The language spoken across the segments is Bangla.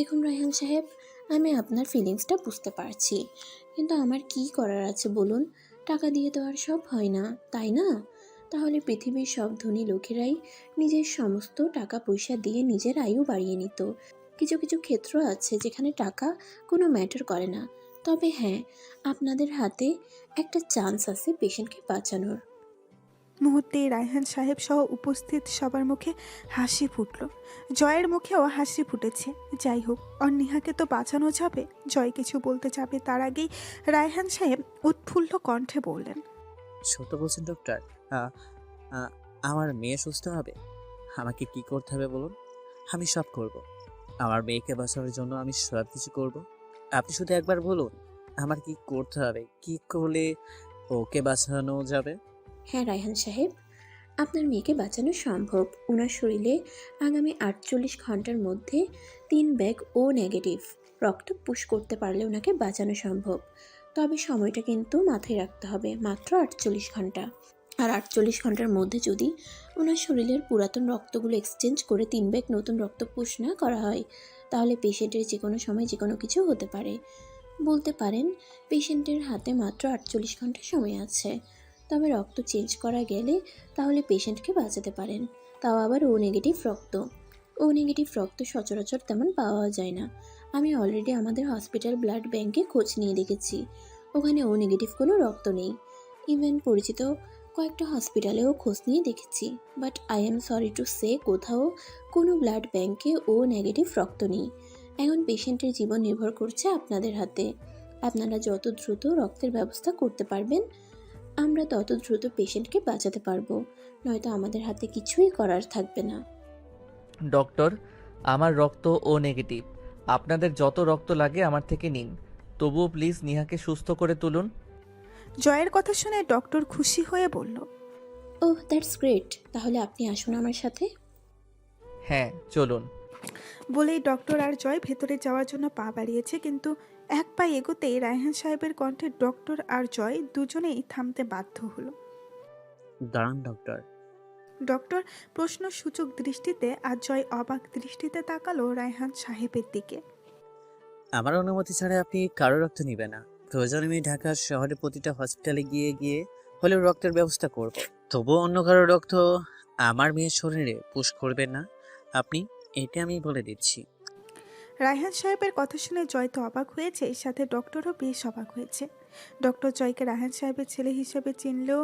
দেখুন রায়হান সাহেব, আমি আপনার ফিলিংসটা বুঝতে পারছি, কিন্তু আমার কি করার আছে বলুন? টাকা দিয়ে তো আর সব হয় না, তাই না? তাহলে পৃথিবীর সব ধনী লোকেরাই নিজের সমস্ত টাকা পয়সা দিয়ে নিজের আয়ু বাড়িয়ে নিত। কিছু কিছু ক্ষেত্র আছে যেখানে টাকা কোনো ম্যাটার করে না। তবে হ্যাঁ, আপনাদের হাতে একটা চান্স আছে পেশেন্টকে বাঁচানোর। মুহূর্তেই রায়হান সাহেব সহ উপস্থিত সবার মুখে হাসি ফুটল। জয়ের মুখেও হাসি ফুটেছে। যাই হোক, অন্নিহাকে তো বাঁচানো যাবে। জয় কিছু বলতে যাবে তার আগেই রায়হান সাহেব উৎফুল্ল কণ্ঠে বললেন, সত্য বলছেন ডক্টর? আ- আ- আমার মেয়ে সুস্থ হবে? আমাকে কি করতে হবে বলুন, আমি সব করব। আমার মেয়েকে বাঁচানোর জন্য আমি সব কিছু করব। আপনি শুধু একবার বলুন, আমার কি করতে হবে, কি করলে ওকে বাঁচানো যাবে? হ্যাঁ রায়হান সাহেব, আপনার মেয়েকে বাঁচানো সম্ভব। ওনার শরীরে আগামী 48 ঘন্টার মধ্যে 3 ব্যাগ ও নেগেটিভ রক্ত পুশ করতে পারলে ওনাকে বাঁচানো সম্ভব। তবে সময়টা কিন্তু মাথায় রাখতে হবে, মাত্র 48 ঘন্টা। আর 48 ঘন্টার মধ্যে যদি ওনার শরীরের পুরাতন রক্তগুলো এক্সচেঞ্জ করে 3 ব্যাগ নতুন রক্ত পুশ না করা হয়, তাহলে পেশেন্টের যে কোনো সময় যে কোনো কিছু হতে পারে। বলতে পারেন পেশেন্টের হাতে মাত্র 48 ঘন্টা সময় আছে। তবে রক্ত চেঞ্জ করা গেলে তাহলে পেশেন্টকে বাঁচাতে পারেন, তাও আবার ও নেগেটিভ রক্ত। ও নেগেটিভ রক্ত সচরাচর তেমন পাওয়া যায় না। আমি অলরেডি আমাদের হসপিটাল ব্লাড ব্যাংকে খোঁজ নিয়ে দেখেছি, ওখানে ও নেগেটিভ কোনো রক্ত নেই। ইভেন পরিচিত কয়েকটা হসপিটালেও খোঁজ নিয়ে দেখেছি, but I am sorry to সে কোথাও কোনো ব্লাড ব্যাংকে ও নেগেটিভ রক্ত নেই। এখন পেশেন্টের জীবন নির্ভর করছে আপনাদের হাতে। আপনারা যত দ্রুত রক্তের ব্যবস্থা করতে পারবেন, আমরা তত দ্রুত পেশেন্টকে বাঁচাতে পারবো, নয়তো আমাদের হাতে কিছুই করার থাকবে না। ডক্টর, আমার রক্ত ও নেগেটিভ। আপনাদের যত রক্ত লাগে আমার থেকে নিন। তবুও প্লিজ নিহাকে সুস্থ করে তুলুন। জয়ের কথা শুনে ডক্টর খুশি হয়ে বলল, ওহ দ্যাটস গ্রেট, তাহলে আপনি আসুন আমার সাথে। হ্যাঁ, চলুন। বলেই ডক্টর আর জয় ভেতরে যাওয়ার জন্য পা বাড়িয়েছে, কিন্তু এক পা এগোতেই রায়হান সাহেবের কণ্ঠে ডক্টর আর জয় দুজনেই থামতে বাধ্য হলো। দাঁড়ান ডক্টর। ডক্টর প্রশ্নসূচক দৃষ্টিতে আর জয় অবাক দৃষ্টিতে তাকালো রায়হান সাহেবের দিকে। আমার অনুমতি ছাড়া আপনি কারো রক্ত নিবে না। প্রয়োজনে আমি ঢাকা শহরের প্রতিটা হসপিটালে গিয়ে গিয়ে হলেও রক্তের ব্যবস্থা করব। তবুও অন্য কারো রক্ত আমার মেয়ের শরীরে পুশ করবেন না আপনি, এটা আমি বলে দিচ্ছি। রায়হান সাহেবের কথা শুনে জয় তো অবাক হয়েছে, সাথে ডক্টরও বেশ অবাক হয়েছে। ডক্টর জয়কে রায়হান সাহেবের ছেলে হিসেবে চিনলেও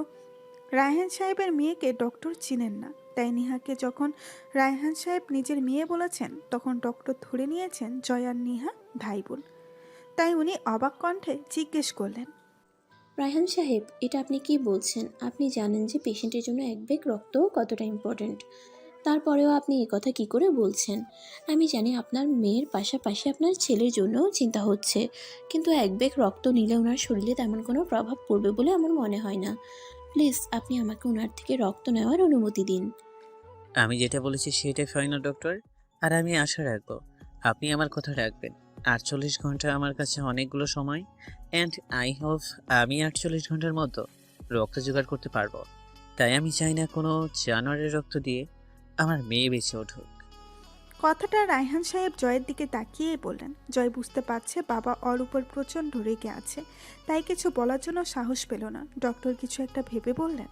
রায়হান সাহেবের মেয়েকে ডক্টর চিনেন না। তাই নিহাকে যখন রায়হান সাহেব নিজের মেয়ে বলেছেন, তখন ডক্টর ধরে নিয়েছেন জয় আর নিহা ভাই বোন। তাই উনি অবাক কণ্ঠে জিজ্ঞেস করলেন, রায়হান সাহেব, এটা আপনি কি বলছেন? আপনি জানেন যে পেশেন্টের জন্য 1 ব্যাগ রক্ত কতটা ইম্পর্ট্যান্ট, তারপরেও আপনি এই কথা কি করে বলছেন? আমি জানি আপনার মেয়ের পাশাপাশি আপনার ছেলের জন্যও চিন্তা হচ্ছে, কিন্তু 1 ব্যাগ রক্ত নিলে ওনার শরীরে তেমন কোনো প্রভাব পড়বে বলে আমার মনে হয় না। প্লিজ আপনি আমাকে ওনার থেকে রক্ত নেওয়ার অনুমতি দিন। আমি যেটা বলেছি সেটাই ফাইনাল ডক্টর। আর আমি আশা রাখবো আপনি আমার কথা রাখবেন। 48 ঘন্টা আমার কাছে অনেকগুলো সময়, অ্যান্ড আই হোপ আমি 48 ঘন্টার মধ্যে রক্ত জোগাড় করতে পারবো। তাই আমি চাই না কোনো জানোয়ারের রক্ত দিয়ে আমার মেয়ে বেঁচে উঠুক। কথাটা রায়হান সাহেব জয়ের দিকে তাকিয়েই বললেন। জয় বুঝতে পারছে বাবা ওর উপর প্রচণ্ড রেগে আছে, তাই কিছু বলার জন্য সাহস পেল না। ডক্টর কিছু একটা ভেবে বললেন,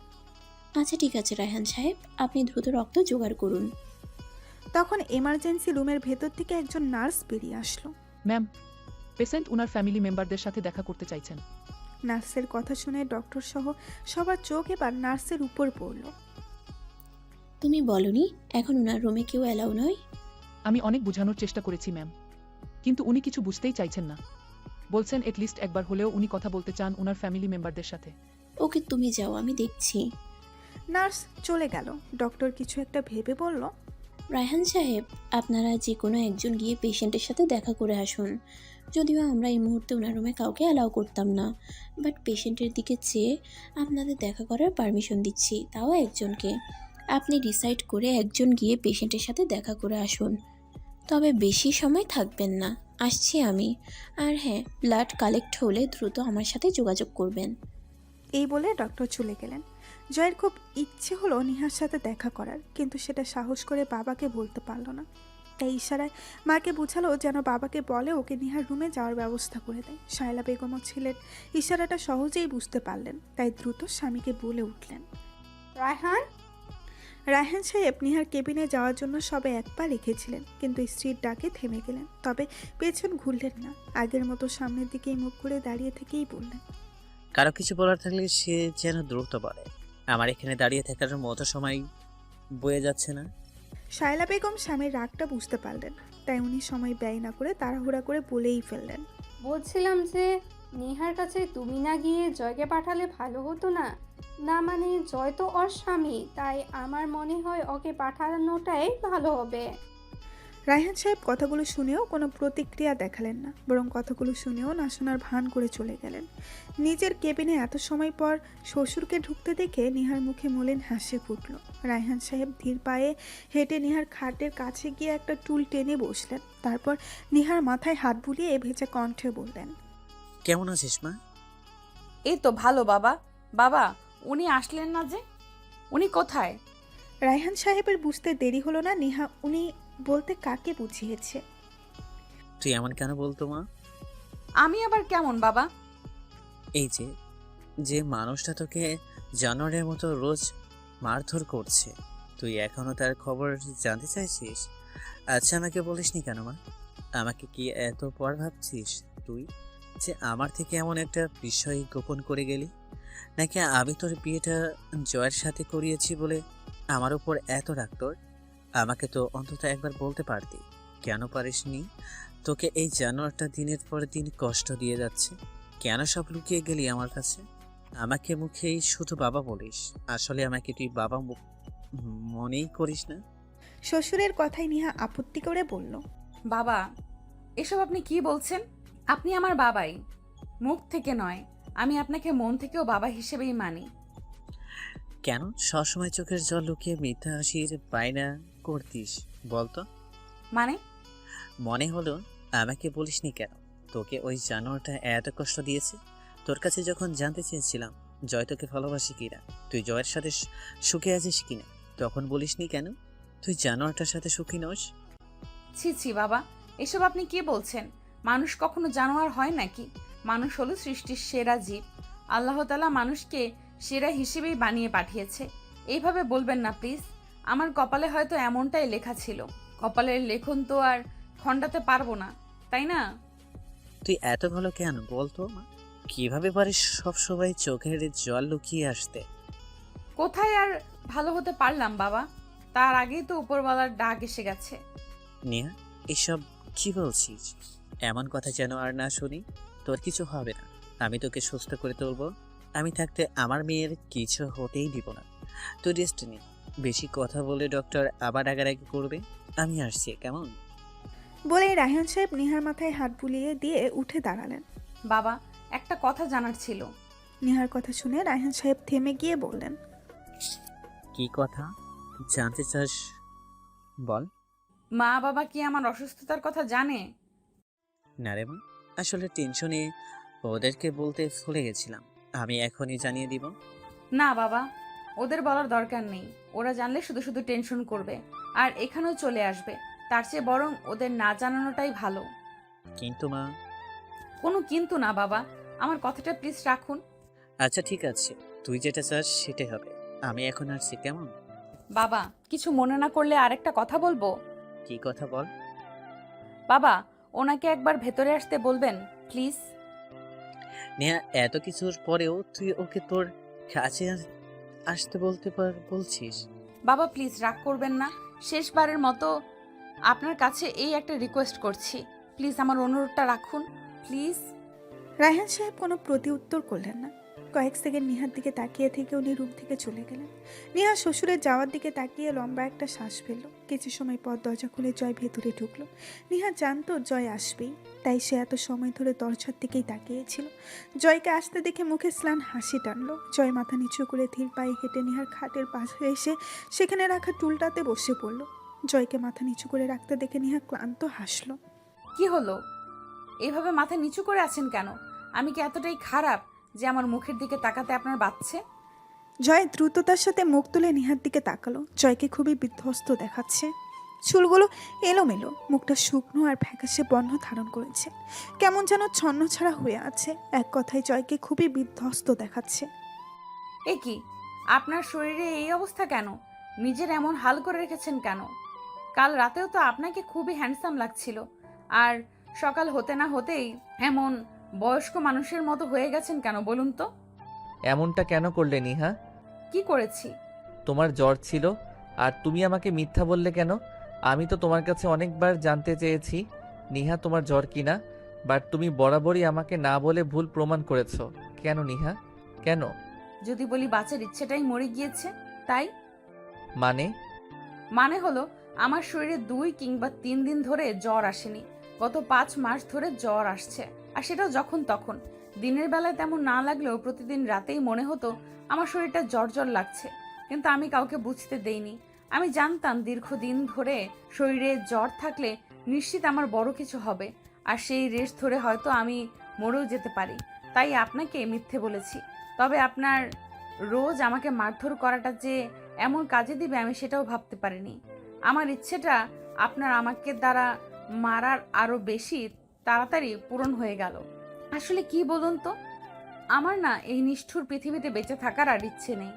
আচ্ছা ঠিক আছে রায়হান সাহেব, আপনি দ্রুত রক্ত জোগাড় করুন। তখন এমার্জেন্সি রুমের ভেতর থেকে একজন নার্স বেরিয়ে আসলো। ম্যাম, পেশেন্ট ওনার ফ্যামিলি মেম্বারদের সাথে দেখা করতে চাইছেন। নার্সের কথা শুনে ডক্টর সহ সবার চোখ এবার নার্সের উপর পড়ল। তুমি বলনি এখন ওনার রুমে কেউ অ্যালাউ নয়? আমি অনেক বোঝানোর চেষ্টা করেছি ম্যাম, কিন্তু উনি কিছু বুঝতেই চাইছেন না। বলছেন এটলিস্ট একবার হলেও উনি কথা বলতে চান ওনার ফ্যামিলি মেম্বারদের সাথে। ওকে তুমি যাও, আমি দেখছি। নার্স চলে গেল। ডক্টর কিছু একটা ভেবে বলল, রায়হান সাহেব, আপনারা যে কোনো একজন গিয়ে পেশেন্টের সাথে দেখা করে আসুন। যদিও আমরা এই মুহূর্তে ওনার রুমে কাউকে অ্যালাউ করতাম না, বাট পেশেন্টের দিকে চেয়ে আপনাদের দেখা করার পারমিশন দিচ্ছি, তাও একজনকে। আপনি ডিসাইড করে একজন গিয়ে পেশেন্টের সাথে দেখা করে আসুন, তবে বেশি সময় থাকবেন না। আসছি আমি। আর হ্যাঁ, ব্লাড কালেক্ট হলে দ্রুত আমার সাথে যোগাযোগ করবেন। এই বলে ডক্টর চলে গেলেন। জয়ের খুব ইচ্ছে হলো নিহার সাথে দেখা করার, কিন্তু সেটা সাহস করে বাবাকে বলতে পারল না। তাই ইশারায় মাকে বুঝালো যেন বাবাকে বলে ওকে নিহার রুমে যাওয়ার ব্যবস্থা করে দেয়। শায়লা বেগমও ছেলের ইশারাটা সহজেই বুঝতে পারলেন, তাই দ্রুত স্বামীকে বলে উঠলেন। রায়হান, রায়হান সাহেব নিহার কেবিনে যাওয়ার জন্য সবে এক পা রেখেছিলেন, কিন্তু স্ত্রীর ডাকে থেমে গেলেন। তবে পেছন ঘুরলেন না, আগের মতো সামনের দিকেই মুখ করে দাঁড়িয়ে থেকেই বললেন, কারো কিছু বলার থাকলে সে যেন দ্রুত বলে। আমার এখানে দাঁড়িয়ে থাকার মতো সময় বয়ে যাচ্ছে না। শায়লা বেগম স্বামীর রাগটা বুঝতে পারলেন, তাই উনি সময় ব্যয় না করে তাড়াহুড়া করে বলেই ফেললেন। বলছিলাম যে নেহার কাছে তুমি না গিয়ে জয়কে পাঠালে ভালো হতো না? না মানে জয় তো ওর স্বামী, তাই আমার মনে হয় ওকে পাঠানোটাই ভালো হবে। রায়হান সাহেব কথাগুলো শুনেও কোনো প্রতিক্রিয়া দেখালেন না, বরং কথাগুলো শুনেও না শোনার ভান করে চলে গেলেন। নিজের কেবিনে এত সময় পর শ্বশুরকে ঢুকতে দেখে নিহার মুখে মলিন হাসি ফুটল। রায়হান সাহেব ধীর পায়ে হেঁটে নিহার খাটের কাছে গিয়ে একটা টুল টেনে বসলেন। তারপর নিহার মাথায় হাত বুলিয়ে ভেজা কণ্ঠে বললেন, কেমন আছিস মা? এই তো ভালো বাবা। বাবা, উনি আসলেন না যে? উনি কোথায়? রায়হান সাহেবের বুঝতে দেরি হলো না নিহা উনি বলতে কাকে বুঝিয়েছে। তুই এমন কেন বলতো মা? আমি আবার কেমন বাবা? এই যে যে মানুষটা তোকে জানোয়ারের মতো রোজ মারধর করছে, তুই এখনো তার খবর জানতে চাইছিস? আচ্ছা আমাকে বলিসনি কেন মা? আমাকে কি এত পর ভাবছিস তুই, যে আমার থেকে এমন একটা বিষয় গোপন করে গেলি? নাকি আমি তোর বিয়েটা জয়ের সাথে করিয়েছি বলে আমার উপর এত রাগ তোর? আমাকে তো অন্তত একবার বলতে পারতি। কেন পারিসনি? তোকে এই জানোয়ারটা দিনের পর দিন কষ্ট দিয়ে যাচ্ছে, কেন সব লুকিয়ে গেলি আমার কাছে? আমাকে মুখেই শুধু বাবা বলিস, আসলে আমাকে তুই বাবা মনেই করিস না। শ্বশুরের কথায় নিহা আপত্তি করে বলল, বাবা, এসব আপনি কি বলছেন? আপনি আমার বাবাই, মুখ থেকে নয়। আমি আপনাকে মন থেকেও বাবা হিসেবেই মানি। কেন সবসময় চোখের জল লুকিয়ে মিথ্যা হাসির বায়না করতিস বলতো? মানে? মনে হলো আমাকে বলিসনি কেন তোকে ওই জানোয়ারটা এত কষ্ট দিয়েছে? তোর কাছে যখন জানতে চেয়েছিলাম জয় তোকে ভালোবাসি কিনা, তুই জয়ের সাথে সুখে আছিস কিনা, তখন বলিসনি কেন তুই জানোয়ারটার সাথে সুখী নস? ছি ছি বাবা, এসব আপনি কি বলছেন? মানুষ কখনো জানোয়ার হয় নাকি? মানুষ হলো সৃষ্টির সেরা জীব। আল্লাহ তাআলা মানুষকে সেরা হিসেবেই বানিয়ে পাঠিয়েছে। এইভাবে বলবেন না প্লিজ। আমার কপালে হয়তো এমনটাই লেখা ছিল। কপালের লেখন তো আর খণ্ডাতে পারবো না, তাই না? তুই এত ভালো কেন বলতো মা? কিভাবে পারিস সব সময় চোখের জল লুকিয়ে আসতে? কোথায় আর ভালো হতে পারলাম বাবা? তার আগেই তো উপরওয়ালার ডাক এসে গেছে। নিয়া, এসব কি বলছিস? এমন কথা যেন আর না শুনি। তোর কিছু হবে না, আমি তোকে সুস্থ করে তুলবো। আমি থাকতে আমার মেয়ের কিছু হতেই দিব না। তুই রেস্ট নে, বেশি কথা বলে ডক্টর আবার রাগারাগি করবে। আমি আসছি, কেমন? বলেই রায়হান সাহেব নিহার মাথায় হাত বুলিয়ে দিয়ে উঠে দাঁড়ালেন। বাবা, একটা কথা জানার ছিল। নিহার কথা শুনে রায়হান সাহেব থেমে গিয়ে বললেন, কি কথা জানতে চাস বল। মা বাবা কি আমার অসুস্থতার কথা জানে? না রে মা, আসলে টেনশনে ওদেরকে বলতে ভুলে গেছিলাম। আমি এখনই জানিয়ে দিব। না বাবা, ওদের বলার দরকার নেই। ওরা জানলে শুধু শুধু টেনশন করবে আর এখানেও চলে আসবে। তার চেয়ে বরং ওদের না জানানোটাই ভালো। কিন্তু মা। কোনো কিন্তু না বাবা, আমার কথাটা প্লিজ রাখুন। আচ্ছা ঠিক আছে, তুই যেটা চাস সেটাই হবে। আমি এখন আসছি, কেমন? বাবা, কিছু মনে না করলে আরেকটা কথা বলবো। কি কথা বল। বাবা, ওনাকে একবার ভেতরে আসতে বলবেন প্লিজ। নেহা, এত কিছুর পরেও তুই ওকে তোর কাছে আসতে বলছিস? বাবা প্লিজ রাগ করবেন না। শেষবারের মতো আপনার কাছে এই একটা রিকোয়েস্ট করছি, প্লিজ আমার অনুরোধটা রাখুন প্লিজ। রায়হান সাহেব কোনো প্রতি উত্তর করলেন না। কয়েক সেকেন্ড নিহার দিকে তাকিয়ে থেকে উনি রুম থেকে চলে গেলেন। নিহা শ্বশুরের যাওয়ার দিকে তাকিয়ে লম্বা একটা শ্বাস ফেলল। কিছু সময় পর দরজা খুলে জয় ভেতরে ঢুকলো। নিহা জানতো জয় আসবেই, তাই সে এত সময় ধরে দরজার দিকেই তাকিয়েছিল। জয়কে আসতে দেখে মুখে স্লান হাসি টানলো। জয় মাথা নিচু করে ধীর পায়ে হেঁটে নিহার খাটের পাশে এসে সেখানে রাখা টুলটাতে বসে পড়ল। জয়কে মাথা নিচু করে রাখতে দেখে নিহা ক্লান্ত হাসলো। কি হলো? এইভাবে মাথা নিচু করে আছেন কেন? আমি কি এতটাই খারাপ যে আমার মুখের দিকে তাকাতে আপনার বাচ্ছে? জয় দ্রুততার সাথে মুখ তুলে নিহার দিকে তাকালো। জয়কে খুবই বিধ্বস্ত দেখাচ্ছে। চুলগুলো এলোমেলো, মুখটা শুকনো আর ফ্যাকাশে বর্ণ ধারণ করেছে, কেমন যেন ছন্নছাড়া হয়ে আছে। এক কথায় জয়কে খুবই বিধ্বস্ত দেখাচ্ছে। এ কি, আপনার শরীরে এই অবস্থা কেন? নিজের এমন হাল করে রেখেছেন কেন? কাল রাতেও তো আপনাকে খুবই হ্যান্ডসাম লাগছিল, আর সকাল হতে না হতেই এমন বয়স্ক মানুষের মতো হয়ে গেছেন কেন বলুন তো? এমনটা কেন করলে নিহা? কি করেছি? তোমার জ্বর ছিল আর তুমি আমাকে মিথ্যা বললে কেন? আমি তো তোমার কাছে অনেকবার জানতে চেয়েছি নিহা তোমার জ্বর কিনা, বাট তুমি বরাবরই আমাকে না বলে ভুল প্রমাণ করেছো। কেন নিহা, কেন? যদি বলি বাঁচার ইচ্ছেটাই মরে গিয়েছে, তাই। মানে? মানে হলো, আমার শরীরে 2 কিংবা 3 দিন ধরে জ্বর আসেনি, গত 5 মাস ধরে জ্বর আসছে। আর সেটাও যখন তখন, দিনের বেলায় তেমন না লাগলেও প্রতিদিন রাতেই মনে হতো আমার শরীরটা জ্বর জ্বর লাগছে, কিন্তু আমি কাউকে বুঝতে দেইনি। আমি জানতাম দীর্ঘদিন ধরে শরীরে জ্বর থাকলে নিশ্চিত আমার বড় কিছু হবে, আর সেই রেশ ধরে হয়তো আমি মরেও যেতে পারি। তাই আপনাকে মিথ্যে বলেছি। তবে আপনার রোজ আমাকে মারধর করাটা যে এমন কাজে দিবে আমি সেটাও ভাবতে পারিনি। আমার ইচ্ছেটা আপনার আমাকে দ্বারা মারার আরো বেশি তাড়াতাড়ি পূরণ হয়ে গেল। আসলে কি বলুন তো, আমার না এই নিষ্ঠুর পৃথিবীতে বেঁচে থাকার আর ইচ্ছে নেই।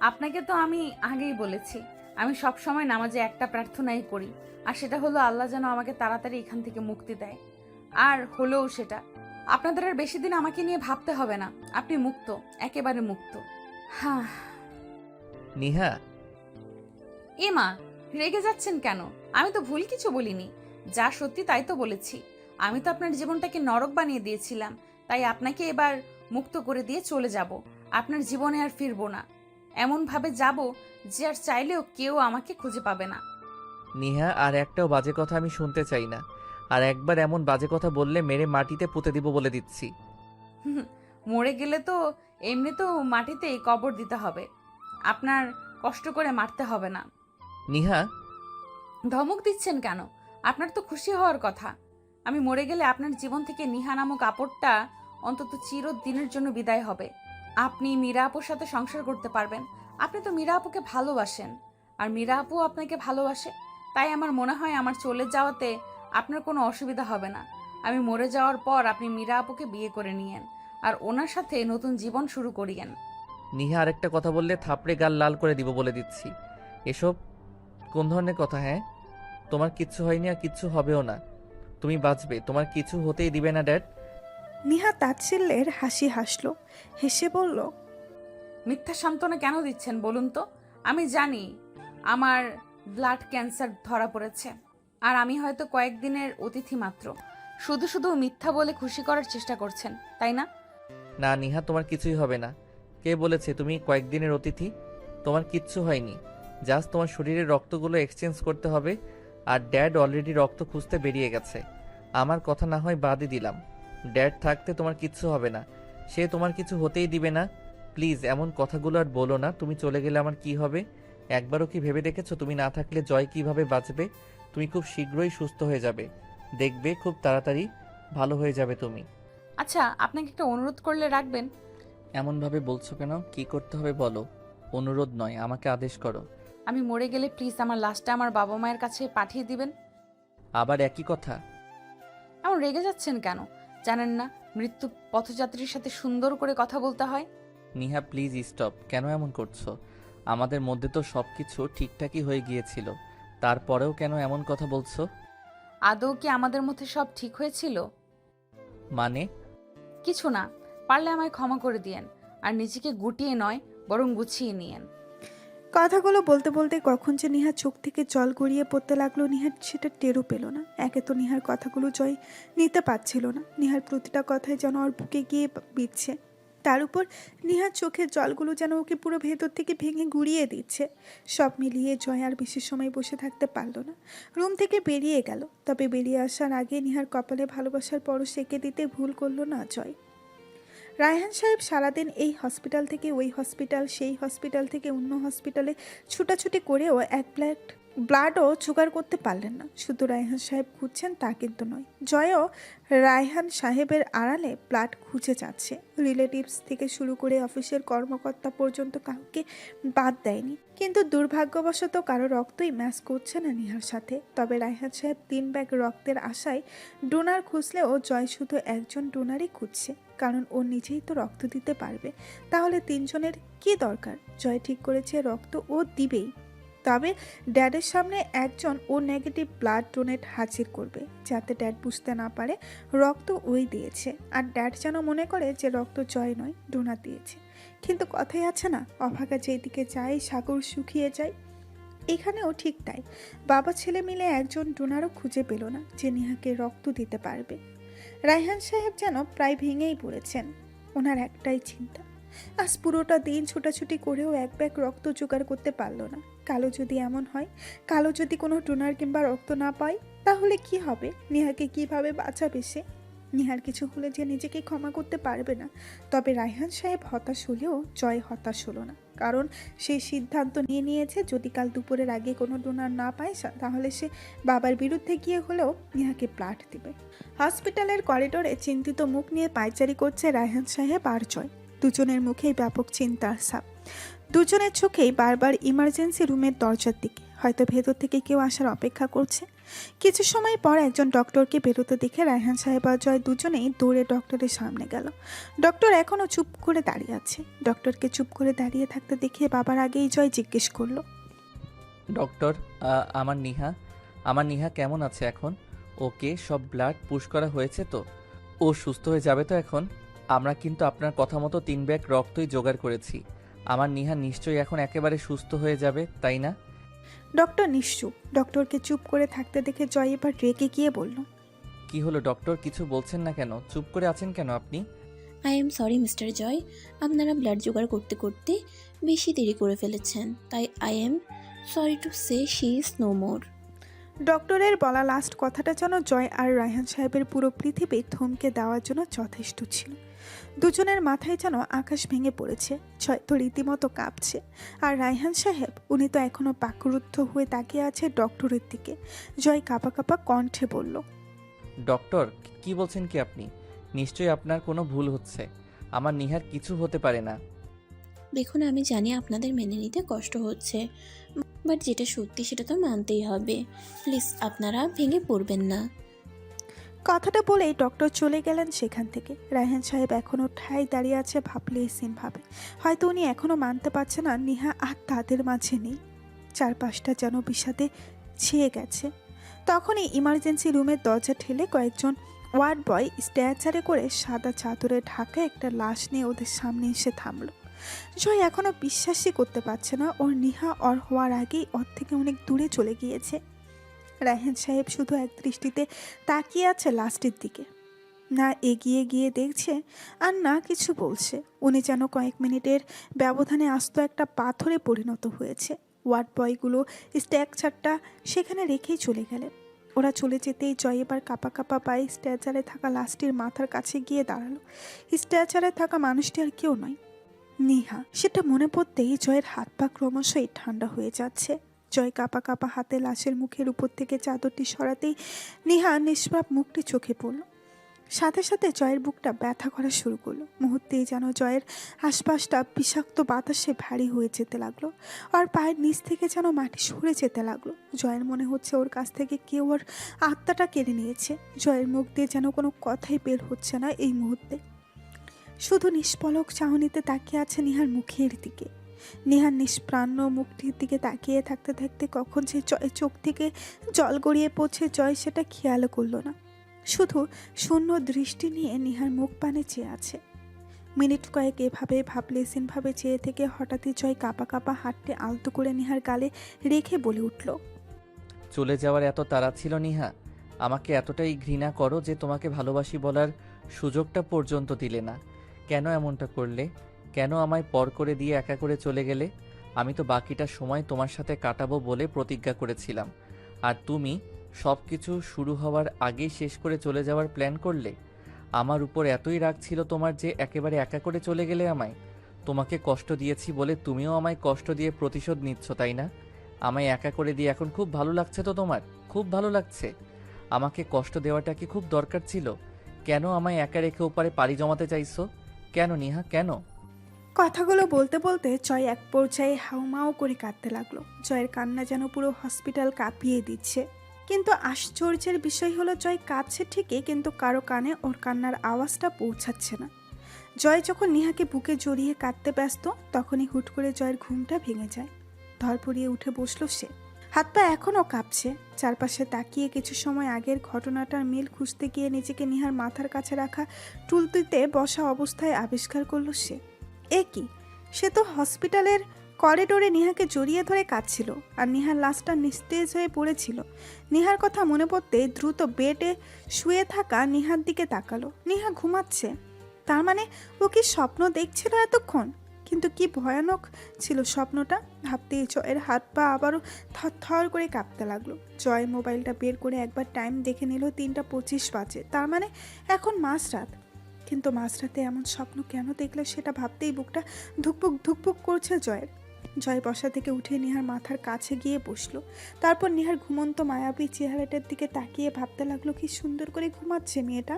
আপনাকে তো আমি আগেই বলেছি, আমি সব সময় নামাজে একটা প্রার্থনাই করি, আর সেটা হলো আল্লাহ যেন আমাকে তাড়াতাড়ি এখান থেকে মুক্তি দেয়। আর হলেও সেটা। আপনাদের আর বেশি দিন আমাকে নিয়ে ভাবতে হবে না, আপনি মুক্ত, একেবারে মুক্ত। হ্যাঁ। নিহা, এ মা, রেগে যাচ্ছেন কেন? আমি তো ভুল কিছু বলিনি, যা সত্যি তাই তো বলেছি। আমি তো আপনার জীবনটাকে নরক বানিয়ে দিয়েছিলাম, তাই আপনাকে এবার মুক্ত করে দিয়ে চলে যাব। আপনার জীবনে আর ফিরবো না, এমন ভাবে যাব যে আর চাইলেও কেউ আমাকে খুঁজে পাবে না। নিহা, আর একটাও বাজে কথা আমি শুনতে চাই না। আর একবার এমন বাজে কথা বললে মেরে মাটিতে পুঁতে দিব বলে দিচ্ছি। মরে গেলে তো এমনিতেও মাটিতেই কবর দিতে হবে, আপনার কষ্ট করে মারতে হবে না। নিহা, ধমক দিচ্ছেন কেন? আপনার তো খুশি হওয়ার কথা। আমি মরে গেলে আপনার জীবন থেকে নিহা নামক আপদটা অন্তত চিরদিনের জন্য বিদায় হবে। আপনি মীরা আপুর সাথে সংসার করতে পারবেন। আপনি তো মীরা আপুকে ভালোবাসেন, আর মীরা আপুও আপনাকে ভালোবাসে। তাই আমার মনে হয় আমার চলে যাওয়াতে আপনার কোনো অসুবিধা হবে না। আমি মরে যাওয়ার পর আপনি মীরা আপুকে বিয়ে করে নিয়েন, আর ওনার সাথে নতুন জীবন শুরু করিয়েন। নিহা, আরেকটা কথা বললে থাপড়ে গাল লাল করে দিব বলে দিচ্ছি। এসব কোন ধরনের কথা? হ্যাঁ, তোমার কিচ্ছু হয়নি আর কিচ্ছু হবেও না। তুমি বাঁচবে, তোমার কিছু হতেই দিবে না ড্যাড। নিহা তাচ্ছিল্যের হাসি হাসলো, হেসে বলল, মিথ্যা সান্ত্বনা কেন দিচ্ছেন বলুন তো? আমি জানি আমার ব্লাড ক্যান্সার ধরা পড়েছে, আর আমি হয়তো কয়েকদিনের অতিথি মাত্র। শুধু শুধু মিথ্যা বলে খুশি করার চেষ্টা করছেন, তাই না? না নিহা, তোমার কিছুই হবে না। কে বলেছে তুমি কয়েকদিনের অতিথি? তোমার কিচ্ছু হয়নি, জাস্ট তোমার শরীরের রক্তগুলো এক্সচেঞ্জ করতে হবে। আর ড্যাড অলরেডি রক্ত খুঁজতে বেরিয়ে গেছে। আমার কথা না হয় বাদই দিলাম, ড্যাড থাকতে তোমার কিচ্ছু হবে না, সে তোমার কিছু হতেই দিবে না। প্লিজ এমন কথাগুলো আর বলো না। তুমি চলে গেলে আমার কি হবে? একবারও কি ভেবে দেখেছো তুমি না থাকলে জয় কিভাবে বাঁচবে? তুমি খুব শীঘ্রই সুস্থ হয়ে যাবে, দেখবে খুব তাড়াতাড়ি ভালো হয়ে যাবে তুমি। আচ্ছা, আপনাকে একটা অনুরোধ করলে রাখবেন? এমনভাবে বলছো কেন? কি করতে হবে বলো। অনুরোধ নয়, আমাকে আদেশ করো। আমি মরে গেলে প্লিজ আমার লাশটা আমার বাবা মায়ের কাছে পাঠিয়ে দিবেন। আবার একই কথা? এমন রেগে যাচ্ছেন কেন? জানেন না মৃত্যু পথযাত্রীর সাথে সুন্দর করে কথা বলতে হয়? Niha please stop. কেন এমন করছো? আমাদের মধ্যে তো সবকিছু ঠিকঠাকই হয়ে গিয়েছিল, তারপরেও কেন এমন কথা বলছো? আদৌ কি আমাদের মধ্যে সব ঠিক হয়েছিল? মানে? কিছু না, পারলে আমায় ক্ষমা করে দিয়েন, আর নিজেকে গুটিয়ে নয় বরং গুছিয়ে নিয়েন। কথাগুলো বলতে বলতে কখন যে নিহার চোখ থেকে জল গড়িয়ে পড়তে লাগলো, নিহার সেটা টেরও পেল না। একে তো নিহার কথাগুলো জয় নিতে পারছিল না, নিহার প্রতিটা কথায় যেন ওর বুকে গিয়ে বিচ্ছে। তার উপর নিহার চোখের জলগুলো যেন ওকে পুরো ভেতর থেকে ভেঙে গুড়িয়ে দিচ্ছে। সব মিলিয়ে জয় আর বেশি সময় বসে থাকতে পারলো না, রুম থেকে বেরিয়ে গেল। তবে বেরিয়ে আসার আগে নিহার কপালে ভালোবাসার পরশ এঁকে দিতে ভুল করলো না জয়। রায়হান সাহেব সারাদিন এই হসপিটাল থেকে ওই হসপিটাল, সেই হসপিটাল থেকে অন্য হসপিটালে ছুটাছুটি করেও এক প্লেট ব্লাডও জোগাড় করতে পারলেন না। শুধু রায়হান সাহেব খুঁজছেন তা কিন্তু নয়, জয়ও রায়হান সাহেবের আড়ালে ব্লাড খুঁজে যাচ্ছে। রিলেটিভস থেকে শুরু করে অফিসের কর্মকর্তা পর্যন্ত কাউকে বাদ দেয়নি, কিন্তু দুর্ভাগ্যবশত কারো রক্তই ম্যাচ করছে না নিহার সাথে। তবে রায়হান সাহেব 3 ব্যাগ রক্তের আশায় ডোনার খুঁজলেও জয় শুধু একজন ডোনারই খুঁজছে, কারণ ও নিজেই তো রক্ত দিতে পারবে। তাহলে 3 জনের কি দরকার? জয় ঠিক করেছে রক্ত ও দিবেই, তবে ড্যাডের সামনে একজন ও নেগেটিভ ব্লাড ডোনেট হাজির করবে, যাতে ড্যাড বুঝতে না পারে রক্ত ওই দিয়েছে, আর ড্যাড যেন মনে করে যে রক্ত জয় নয় ডোনার দিয়েছে। কিন্তু কথাই আছে না, অভাগা যেদিকে যায় সাগর শুকিয়ে যায়। এখানেও ঠিক তাই, বাবা ছেলে মিলে একজন ডোনারও খুঁজে পেল না যে নেহাকে রক্ত দিতে পারবে। রায়হান সাহেব যেন প্রায় ভেঙেই পড়েছেন। ওনার একটাই চিন্তা, আজ পুরোটা দিন ছোটাছুটি করেও 1 ব্যাগ রক্ত জোগাড় করতে পারলো না। কালো যদি এমন হয়, কালো যদি কোনো ডোনার কিংবা রক্ত না পায়, তাহলে কি হবে? নেহাকে কিভাবে বাঁচাবে সে? নেহার কিছু হলে যে নিজেকে ক্ষমা করতে পারবে না। তবে রায়হান সাহেব হতাশ হলেও জয় হতাশ হলো না, কারণ সে সিদ্ধান্ত নিয়েছে যদি কাল দুপুরের আগে কোনো ডোনার না পায় তাহলে সে বাবার বিরুদ্ধে গিয়ে হলেও নেহাকে ব্লাড দিবে। হসপিটালের করিডোরে চিন্তিত মুখ নিয়ে পায়চারি করছে রায়হান সাহেব আর জয়। দুজনের মুখেই ব্যাপক চিন্তার ছাপ। দুজনের চোখেই বারবার ইমার্জেন্সি রুমের দরজার দিকে, হয়তো ভেতর থেকে কেউ আসার অপেক্ষা করছে। কিছু সময় পর একজন ডক্টরকে বেরোতে দেখে রায়হান সাহেব আর জয় দুজনেই দৌড়ে ডক্টরের সামনে গেল। ডক্টর এখনও চুপ করে দাঁড়িয়ে আছে। ডক্টরকে চুপ করে দাঁড়িয়ে থাকতে দেখে বাবার আগেই জয় জিজ্ঞেস করলো, ডক্টর, আমার নিহা কেমন আছে এখন? ওকে সব ব্লাড পুশ করা হয়েছে তো? ও সুস্থ হয়ে যাবে তো এখন? আমরা কিন্তু আপনার কথা মতো 3 ব্যাগ রক্তই জোগাড় করেছি। আমার নিহা নিশ্চয়ই এখন একেবারে সুস্থ হয়ে যাবে, তাই না? ডক্টর নিশ্চুপ। ডক্টরকে চুপ করে থাকতে দেখে জয় এবার রেগে গিয়ে বলল, কি হলো ডক্টর, কিছু বলছেন না কেন? চুপ করে আছেন কেন আপনি? আই এম সরি মিস্টার জয়, আপনারা ব্লাড জোগাড় করতে করতে বেশি দেরি করে ফেলেছেন, তাই I am sorry to say she is no more. ডক্টরের বলা লাস্ট কথাটা যেন জয় আর রায়হান সাহেবের পুরো পৃথিবী থমকে দেওয়ার জন্য যথেষ্ট ছিল। দুজনের মাথায় যেন আকাশ ভেঙে পড়েছে। জয় তো রীতিমতো কাঁপছে, আর রায়হান সাহেব উনি তো এখনো বাকরুদ্ধ হয়ে তাকিয়ে আছে ডক্টরের দিকে। জয় কাঁপা কাঁপা কণ্ঠে বলল, ডক্টর, কি বলছেন কি আপনি? নিশ্চয়ই আপনার কোনো ভুল হচ্ছে। আমার নিহার কিছু হতে পারে না। দেখুন, আমি জানি আপনাদের মেনে নিতে কষ্ট হচ্ছে, বাট যেটা সত্যি সেটা তো মানতেই হবে। প্লিজ আপনারা ভেঙে পড়বেন না। কথাটা বলেই ডক্টর চলে গেলেন সেখান থেকে। রায়হান সাহেব এখনও ঠায় দাঁড়িয়ে আছে, ভাবলে সিন ভাবে হয়তো উনি এখনও মানতে পারছে না নেহা আর তাদের মাঝে নেই। চারপাশটা যেন বিষাদে ছেয়ে গেছে। তখনই ইমার্জেন্সি রুমের দরজা ঠেলে কয়েকজন ওয়ার্ড বয় স্ট্রেচারে করে সাদা চাদরে ঢাকা একটা লাশ নিয়ে ওদের সামনে এসে থামলো। জয় এখনও বিশ্বাসই করতে পারছে না ওর নেহা ওর হওয়ার আগেই ওর থেকে অনেক দূরে চলে গিয়েছে। রায়হান সাহেব শুধু এক দৃষ্টিতে তাকিয়ে আছে লাস্টের দিকে, না এগিয়ে গিয়ে দেখছে আর না কিছু বলছে। উনি যেন কয়েক মিনিটের ব্যবধানে আস্ত একটা পাথরে পরিণত হয়েছে। ওয়ার্ড বয়গুলো স্ট্রাকচারটা সেখানে রেখেই চলে গেলেন। ওরা চলে যেতেই জয় এবার কাঁপা কাঁপা পায়ে স্ট্রেচারে থাকা লাশটির মাথার কাছে গিয়ে দাঁড়ালো। স্ট্রেচারে থাকা মানুষটি আর কেউ নয়, নেহা। সেটা মনে পড়তেই জয়ের হাত পা ক্রমশই ঠান্ডা হয়ে যাচ্ছে। জয় কাঁপা কাঁপা হাতে লাশের মুখের উপর থেকে চাদরটি সরাতেই নেহা নিষ্পাপ মুখটি চোখে পড়ল। সাথে সাথে জয়ের বুকটা ব্যথা করা শুরু করলো। মুহূর্তেই যেন জয়ের আশপাশটা বিষাক্ত বাতাসে ভারী হয়ে যেতে লাগলো, আর পায়ের নিচ থেকে যেন মাটি সরে যেতে লাগলো। জয়ের মনে হচ্ছে ওর কাছ থেকে কেউ ওর আত্মাটা কেড়ে নিয়েছে। জয়ের মুখ দিয়ে যেন কোনো কথাই বের হচ্ছে না এই মুহূর্তে। শুধু নিষ্পলক চাহনিতে তাকিয়ে আছে নেহার মুখের দিকে। নেহার নিষ্প্রাণ্য মুখটির দিকে তাকিয়ে থাকতে থাকতে কখন যে জয়ের চোখ থেকে জল গড়িয়ে পড়ছে জয় সেটা খেয়াল করলো না। শুধু শূন্য দৃষ্টি নিয়ে নেহার মুখ পানে চেয়ে আছে। মিনিট কয়েক এভাবে ভাবলেসিনভাবে চেয়ে থেকে হঠাৎই জয় কাঁপা কাঁপা হাতটি আলতো করে নেহার গালে রেখে বলে উঠল, চলে যাওয়ার এত তাড়া ছিল নিহা? আমাকে এতটাই ঘৃণা করো যে তোমাকে ভালোবাসি বলার সুযোগটা পর্যন্ত দিলে না? কেন এমনটা করলে? কেন আমায় পর করে দিয়ে একা করে চলে গেলে? আমি তো বাকিটা সময় তোমার সাথে কাটাবো বলে প্রতিজ্ঞা করেছিলাম, আর তুমি সব কিছু শুরু হওয়ার আগেই শেষ করে চলে যাওয়ার প্ল্যান করলে। আমার উপর এতই রাগ ছিল তোমার যে একেবারে একা করে চলে গেলে আমায়। তোমাকে কষ্ট দিয়েছি বলে তুমিও আমায় কষ্ট দিয়ে প্রতিশোধ নিচ্ছ, তাই না? আমায় একা করে দিয়ে এখন খুব ভালো লাগছে তো তোমার? খুব ভালো লাগছে? আমাকে কষ্ট দেওয়াটা কি খুব দরকার ছিল? কেন আমায় একা রেখে ওপারে পাড়ি জমাতে চাইছো? কেন নিহা, কেন? কথাগুলো বলতে বলতে জয় এক পর্যায়ে হাউমাউ করে কাঁদতে লাগলো। জয়ের কান্না যেন পুরো হসপিটাল কাঁপিয়ে দিচ্ছে। কিন্তু আশ্চর্যের বিষয় হলো জয় কাঁদছে ঠিকই, কিন্তু কারো কানে ওর কান্নার আওয়াজটা পৌঁছাচ্ছে না। জয় যখন নিহাকে বুকে জড়িয়ে কাঁদতে ব্যস্ত, তখনই হুট করে জয়ের ঘুমটা ভেঙে যায়। ধরপড়িয়ে উঠে বসলো সে। হাত পা এখনও কাঁপছে। চারপাশে তাকিয়ে কিছু সময় আগের ঘটনাটার মিল খুঁজতে গিয়ে নিজেকে নিহার মাথার কাছে রাখা টুলটিতে বসা অবস্থায় আবিষ্কার করলো সে। এ কি, সে তো হসপিটালের করিডোরে নিহাকে জড়িয়ে ধরে কাঁদছিল, আর নিহার লাশটা নিস্তেজ হয়ে পড়েছিল। নিহার কথা মনে পড়তে দ্রুত বেডে শুয়ে থাকা নিহার দিকে তাকালো। নিহা ঘুমাচ্ছে। তার মানে ও কি স্বপ্ন দেখছিল এতক্ষণ? কিন্তু কি ভয়ানক ছিল স্বপ্নটা। ভাবতেই জয়ের হাত পা আবারও থরথর করে কাঁপতে লাগলো। জয় মোবাইলটা বের করে একবার টাইম দেখে নিল, 3:25 বাজে। তার মানে এখন মাঝরাত। কিন্তু মাঝরাতে এমন স্বপ্ন কেন দেখলে সেটা ভাবতেই বুকটা ধুকপুক ধুকপুক করছে জয়ের। জয় বসা থেকে উঠে নিহার মাথার কাছে গিয়ে বসলো। তারপর নিহার ঘুমন্ত মায়াবী চেহারাটার দিকে তাকিয়ে ভাবতে লাগলো কি সুন্দর করে ঘুমাচ্ছে মেয়েটা,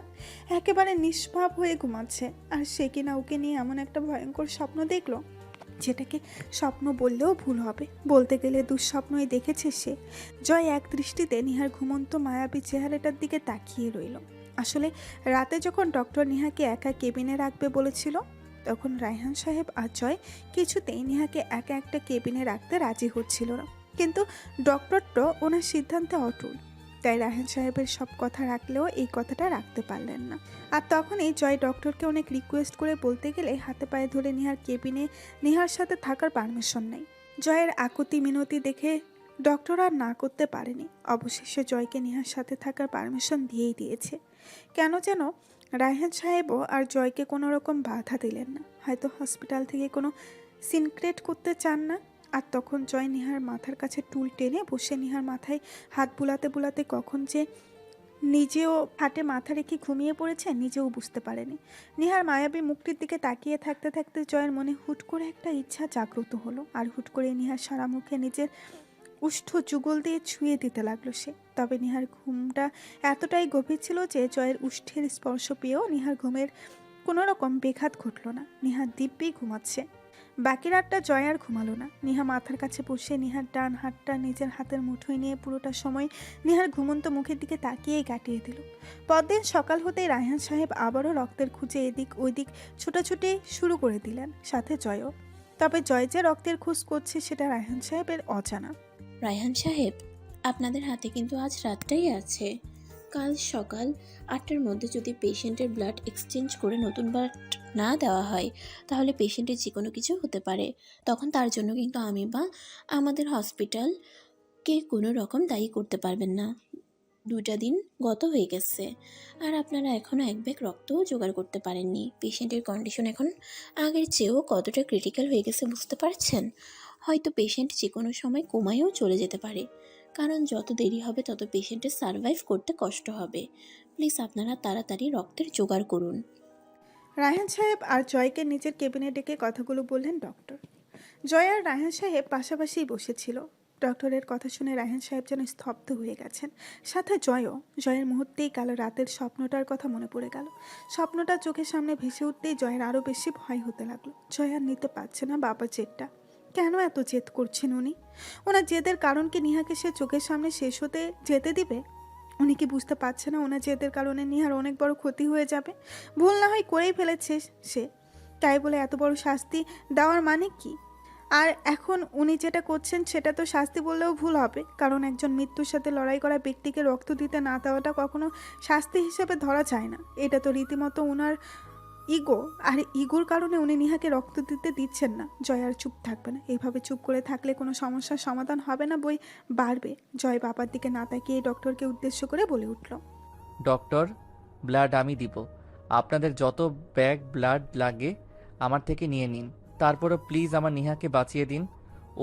একেবারে নিষ্পাপ হয়ে ঘুমাচ্ছে। আর সে কিনা ওকে নিয়ে এমন একটা ভয়ঙ্কর স্বপ্ন দেখলো, যেটাকে স্বপ্ন বললেও ভুল হবে, বলতে গেলে দুঃস্বপ্নই দেখেছে সে। জয় এক দৃষ্টিতে নিহার ঘুমন্ত মায়াবী চেহারাটার দিকে তাকিয়ে রইল। আসলে রাতে যখন ডক্টর নিহাকে একা কেবিনে রাখবে বলেছিল, তখন রায়হান সাহেব আর জয় কিছুতেই নিহাকে একা একটা কেবিনে রাখতে রাজি হচ্ছিল না। কিন্তু ডক্টর তো ওনার সিদ্ধান্তে অটল, তাই রায়হান সাহেবের সব কথা রাখলেও এই কথাটা রাখতে পারলেন না। আর তখনই জয় ডক্টরকে অনেক রিকোয়েস্ট করে বলতে গেলে হাতে পায়ে ধরে নিহার কেবিনে নিহার সাথে থাকার পারমিশন নেই। জয়ের আকুতি মিনতি দেখে ডক্টর আর না করতে পারেনি। অবশেষে জয়কে নিহার সাথে থাকার পারমিশন দিয়েই দিয়েছে। কেন যেন রায়হান সাহেবও আর জয়কে কোনো রকম বাধা দিলেন না। হয়তো হসপিটাল থেকে কোনো সিনক্রেট করতে চান না। আর তখন জয় নিহার মাথার কাছে টুল টেনে বসে নিহার মাথায় হাত বুলাতে বুলাতে কখন যে নিজেও হাটে মাথা রেখে ঘুমিয়ে পড়েছে নিজেও বুঝতে পারেনি। নিহার মায়াবী মুখটির দিকে তাকিয়ে থাকতে থাকতে জয়ের মনে হুট করে একটা ইচ্ছা জাগ্রত হলো। আর হুট করে নিহার সারা মুখে নিজের উষ্ঠ যুগল দিয়ে ছুঁয়ে দিতে লাগলো সে। তবে নিহার ঘুমটা এতটাই গভীর ছিল যে জয়ের উষ্ঠের স্পর্শ পেয়েও নিহার ঘুমের কোনো রকম বেঘাত ঘটল না। নিহা দিব্যি ঘুমাচ্ছে। বাকি রাতটা জয় আর ঘুমালো না। নিহা মাথার কাছে বসে নিহার ডান হাতটা নিজের হাতের মুঠোয় নিয়ে পুরোটা সময় নিহার ঘুমন্ত মুখের দিকে তাকিয়েই কাটিয়ে দিল। পরদিন সকাল হতেই রায়হান সাহেব আবারও রক্তের খুঁজে এদিক ওইদিক ছোটাছুটি শুরু করে দিলেন, সাথে জয়ও। তবে জয় যে রক্তের খোঁজ করছে সেটা রায়হান সাহেবের অজানা। রায়হান সাহেব, আপনাদের হাতে কিন্তু আজ রাতটাই আছে। কাল সকাল 8টার মধ্যে যদি পেশেন্টের ব্লাড এক্সচেঞ্জ করে নতুন ব্লাড না দেওয়া হয়, তাহলে পেশেন্টের যে কোনো কিছু হতে পারে। তখন তার জন্য কিন্তু আমি বা আমাদের হসপিটালকে কোনো রকম দায়ী করতে পারবেন না। 2টা দিন গত হয়ে গেছে, আর আপনারা এখনও 1 ব্যাগ রক্তও জোগাড় করতে পারেননি। পেশেন্টের কন্ডিশন এখন আগের চেয়েও কতটা ক্রিটিক্যাল হয়ে গেছে বুঝতে পারছেন? হয়তো পেশেন্ট যে কোনো সময় কোমায়ও চলে যেতে পারে, কারণ যত দেরি হবে তত পেশেন্টের সারভাইভ করতে কষ্ট হবে। প্লিজ আপনারা তাড়াতাড়ি রক্তের জোগাড় করুন। রায়হান সাহেব আর জয়কে নিজের কেবিনে ডেকে কথাগুলো বললেন ডক্টর। জয় আর রায়হান সাহেব পাশাপাশি বসেছিল। ডক্টরের কথা শুনে রায়হান সাহেব যেন স্তব্ধ হয়ে গেছেন, সাথে জয়ও। জয়ের মুহূর্তেই কাল রাতের স্বপ্নটার কথা মনে পড়ে গেল। স্বপ্নটা চোখের সামনে ভেসে উঠতেই জয়ের আরও বেশি ভয় হতে লাগলো। জয় আর নিতে পারছে না বাবার জেদটা। কেন এত জেদ করছেন উনি? ওনার জেদের কারণ কি নিহাকে সে চোখের সামনে শেষ হতে যেতে দিবে? উনি কি বুঝতে পারছে না ওনার জেদের কারণে নিহার অনেক বড় ক্ষতি হয়ে যাবে? ভুল না হয় করেই ফেলেছে সে, তাই বলে এত বড় শাস্তি দেওয়ার মানে কি? আর এখন উনি যেটা করছেন সেটা তো শাস্তি বললেও ভুল হবে, কারণ একজন মৃত্যুর সাথে লড়াই করা ব্যক্তিকে রক্ত দিতে না দেওয়াটা কখনো শাস্তি হিসেবে ধরা যায় না। এটা তো রীতিমতো ওনার ইগো, আর ইগোর কারণে উনি নিহাকে রক্ত দিতে দিচ্ছেন না। জয় আর চুপ থাকবে না। এইভাবে চুপ করে থাকলে কোনো সমস্যার সমাধান হবে না, বই বাড়বে। জয় বাবার দিকে না তাকিয়ে ডক্টরকে উদ্দেশ্য করে বলে উঠল, ডক্টর, ব্লাড আমি দিব। আপনাদের যত ব্যাগ ব্লাড লাগে আমার থেকে নিয়ে নিন। তারপরও প্লিজ আমার নিহাকে বাঁচিয়ে দিন।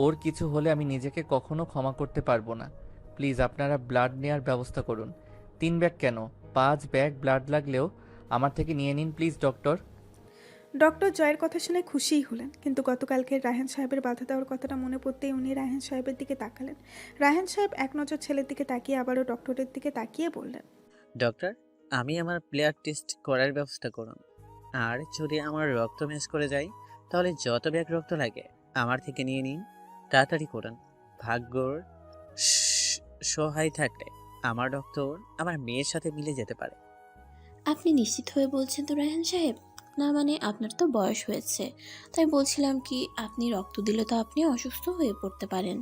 ওর কিছু হলে আমি নিজেকে কখনো ক্ষমা করতে পারবো না। প্লিজ আপনারা ব্লাড নেওয়ার ব্যবস্থা করুন। 3 ব্যাগ কেন, 5 ব্যাগ ব্লাড লাগলেও আমার থেকে নিয়ে নিন প্লিজ ডক্টর। ডক্টর জয়ের কথা শুনে খুশিই হলেন, কিন্তু গতকালকে রায়হান সাহেবের বাধা দেওয়ার কথাটা মনে পড়তেই উনি রায়হান সাহেবের দিকে তাকালেন। রায়হান সাহেব এক নজর ছেলের দিকে তাকিয়ে আবারও ডক্টরের দিকে তাকিয়ে বললেন, ডক্টর, আমি আমার ব্লাড টেস্ট করার ব্যবস্থা করুন। আর যদি আমার রক্ত ম্যাচ করে যায়, তাহলে যত ব্যাগ রক্ত লাগে আমার থেকে নিয়ে নিন। তাড়াতাড়ি করুন। ভাগ্যর সহায় থাকলে আমার রক্ত আমার মেয়ের সাথে মিলে যেতে পারে। আপনি নিশ্চিত হয়ে বলছেন তো রায়হান সাহেব? না মানে আপনার তো বয়স হয়েছে, তাই বলছিলাম কি আপনি রক্ত দিলে তো আপনি অসুস্থ হয়ে পড়তে পারেন।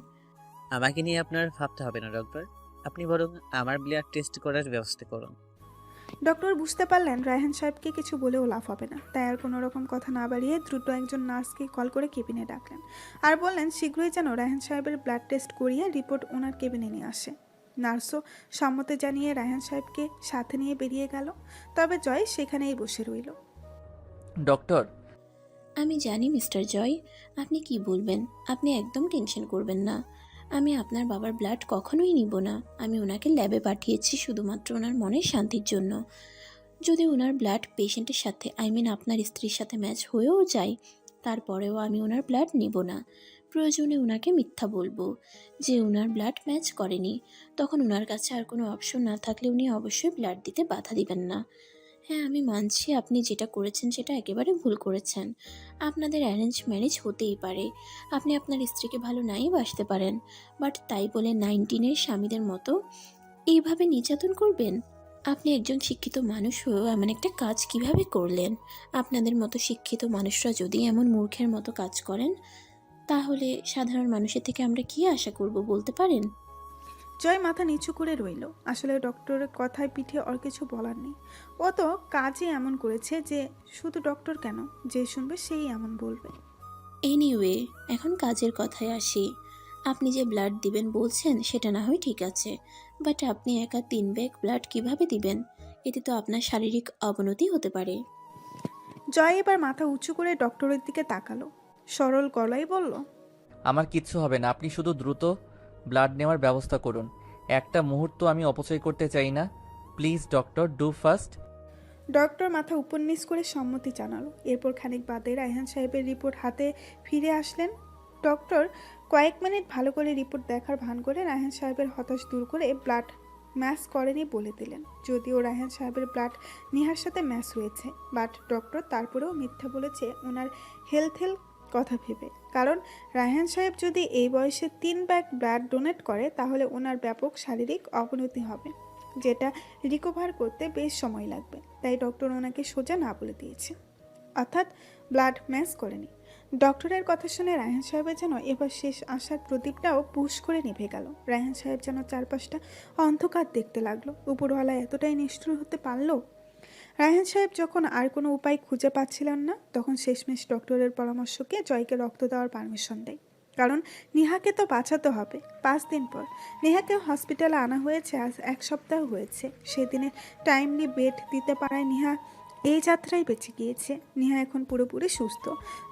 আমাকে নিয়ে আপনার ভাবতে হবে না ডক্টর, আপনি বরং আমার ব্লাড টেস্ট করার ব্যবস্থা করুন। ডক্টর বুঝতে পারলেন রায়হান সাহেবকে কিছু বলেও লাভ হবে না, তাই আর কোনো রকম কথা না বাড়িয়ে দ্রুত একজন নার্সকে কল করে কেবিনে ডাকলেন আর বললেন শীঘ্রই যেন রায়হান সাহেবের ব্লাড টেস্ট করিয়ে রিপোর্ট ওনার কেবিনে নিয়ে আসে। নার্সও সম্মতি জানিয়ে রায়হান সাহেবকে সাথে নিয়ে বেরিয়ে গেল, তবে জয় সেখানেই বসে রইল। ডক্টর, আমি জানি মিস্টার জয় আপনি কি বলবেন, আপনি একদম টেনশন করবেন না। আমি আপনার বাবার ব্লাড কখনোই নিব না। আমি ওনাকে ল্যাবে পাঠিয়েছি শুধুমাত্র ওনার মনের শান্তির জন্য। যদি ওনার ব্লাড পেশেন্টের সাথে আপনার স্ত্রীর সাথে ম্যাচ হয়েও যায়, তারপরেও আমি ওনার ব্লাড নিব না। প্রয়োজনে ওনাকে মিথ্যা বলবো যে ওনার ব্লাড ম্যাচ করেনি। তখন ওনার কাছে আর কোনো অপশন না থাকলে উনি অবশ্যই ব্লাড দিতে বাধা দিবেন না। হ্যাঁ, আমি মানছি আপনি যেটা করেছেন সেটা একেবারে ভুল করেছেন। আপনাদের অ্যারেঞ্জ ম্যারেজ হতেই পারে, আপনি আপনার স্ত্রীকে ভালো নাই বাসতে পারেন, বাট তাই বলে 19-এর স্বামীদের মতো এইভাবে নির্যাতন করবেন? আপনি একজন শিক্ষিত মানুষ হয়েও এমন একটা কাজ কিভাবে করলেন? আপনাদের মতো শিক্ষিত মানুষরা যদি এমন মূর্খের মতো কাজ করেন, তাহলে সাধারণ মানুষের থেকে আমরা কি আশা করব বলতে পারেন? জয় মাথা নিচু করে রইল। আসলে ডক্টরের কথায় পিঠে ওর কিছু বলার নেই। ও তো কাজই এমন করেছে যে শুধু ডক্টর কেন, যে শুনবে সেই এমন বলবে। এনিওয়ে, এখন কাজের কথায় আসি। আপনি যে ব্লাড দিবেন বলছেন সেটা না হয় ঠিক আছে, বাট আপনি একা 3 ব্যাগ ব্লাড কিভাবে দিবেন? এতে তো আপনার শারীরিক অবনতি হতে পারে। জয় এবার মাথা উঁচু করে ডক্টরের দিকে তাকালো, সরল গলায় বলল, আমার কিচ্ছু হবে না, আপনি শুধু দ্রুত ব্লাড নেওয়ার ব্যবস্থা করুন। একটা মুহূর্ত আমি অপচয় করতে চাই না। Please doctor, do fast. Doctor মাথা উপর নিচ করে সম্মতি জানালো। এরপর খানিক বাদে রায়হান সাহেবের রিপোর্ট হাতে ফিরে আসলেন। ডক্টর কয়েক মিনিট ভালো করে রিপোর্ট দেখার ভান করে রায়হান সাহেবের হতাশ দূর করে ব্লাড ম্যাচ করেনি বলে দিলেন। যদিও রায়হান সাহেবের ব্লাড নিহার সাথে ম্যাচ হয়েছে, বাট ডক্টর তারপরেও মিথ্যা বলেছে ওনার হেলথ কথা ভেবে। কারণ রায়হান সাহেব যদি এই বয়সে 3 ব্যাগ ব্লাড ডোনেট করে তাহলে ওনার ব্যাপক শারীরিক অবনতি হবে, যেটা রিকভার করতে বেশ সময় লাগবে। তাই ডক্টর ওনাকে সোজা না বলে দিয়েছে, অর্থাৎ ব্লাড ম্যাচ করেনি। ডক্টরের কথা শুনে রায়হান সাহেবের যেন এবার শেষ আশার প্রদীপটাও পুশ করে নিভে গেল। রায়হান সাহেব যেন চারপাশটা অন্ধকার দেখতে লাগলো। উপরওয়ালা এতটাই নিষ্ঠুর হতে পারলো? রায়হান সাহেব যখন আর কোনো উপায় খুঁজে পাচ্ছিলেন না, তখন শেষমেশ ডক্টরের পরামর্শকে জয়কে রক্ত দেওয়ার পারমিশন দেয়। কারণ নেহাকে তো বাঁচাতে হবে। 5 দিন পর নেহাকেও হসপিটালে আনা হয়েছে, আজ 1 সপ্তাহ হয়েছে। সেদিনে টাইমলি বেড দিতে পারায় নেহা এই যাত্রায় বেঁচে গিয়েছে। নেহা এখন পুরোপুরি সুস্থ,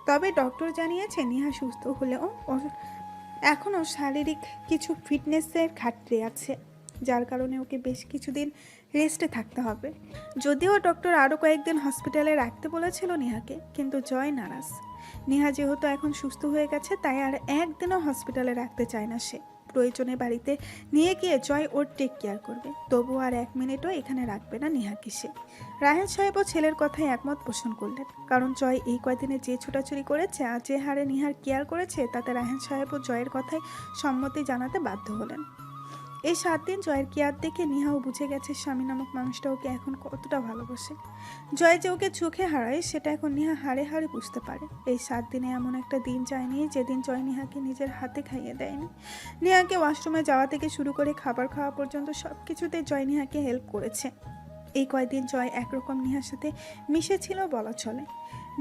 তবে ডক্টর জানিয়েছে নেহা সুস্থ হলেও এখনও শারীরিক কিছু ফিটনেসের ঘাটতি আছে, যার কারণে ওকে বেশ কিছুদিন রেস্টে থাকতে হবে। যদিও ডক্টর আরও কয়েকদিন হসপিটালে রাখতে বলেছিল নেহাকে, কিন্তু জয় নারাজ। নেহা যেহেতু এখন সুস্থ হয়ে গেছে, তাই আর একদিনও হসপিটালে রাখতে চায় না সে। প্রয়োজনে বাড়িতে নিয়ে গিয়ে জয় ওর টেক কেয়ার করবে, তবু আর 1 মিনিটও এখানে রাখবে না নেহাকে সে। রায়হান সাহেবও ছেলের কথায় একমত পোষণ করলেন, কারণ জয় এই কয়দিনে যে ছোটাছুটি করেছে আর যে হারে নেহার কেয়ার করেছে, তাতে রায়হান সাহেবও জয়ের কথায় সম্মতি জানাতে বাধ্য হলেন। এই 7 দিন জয়ের কেয়ার দেখে নেহাও বুঝে গেছে স্বামী নামক মানুষটা ওকে এখন কতটা ভালোবাসে। জয় যে ওকে চোখে হারায় সেটা এখন নেহা হাড়ে হাড়ে বুঝতে পারে। এই 7 দিনে এমন একটা দিন যায়নি যেদিন জয় নেহাকে নিজের হাতে খাইয়ে দেয়নি। নেহাকে ওয়াশরুমে যাওয়া থেকে শুরু করে খাবার খাওয়া পর্যন্ত সব কিছুতে জয় নেহাকে হেল্প করেছে। এই কয়দিন জয় একরকম নেহার সাথে মিশেছিল বলা চলে।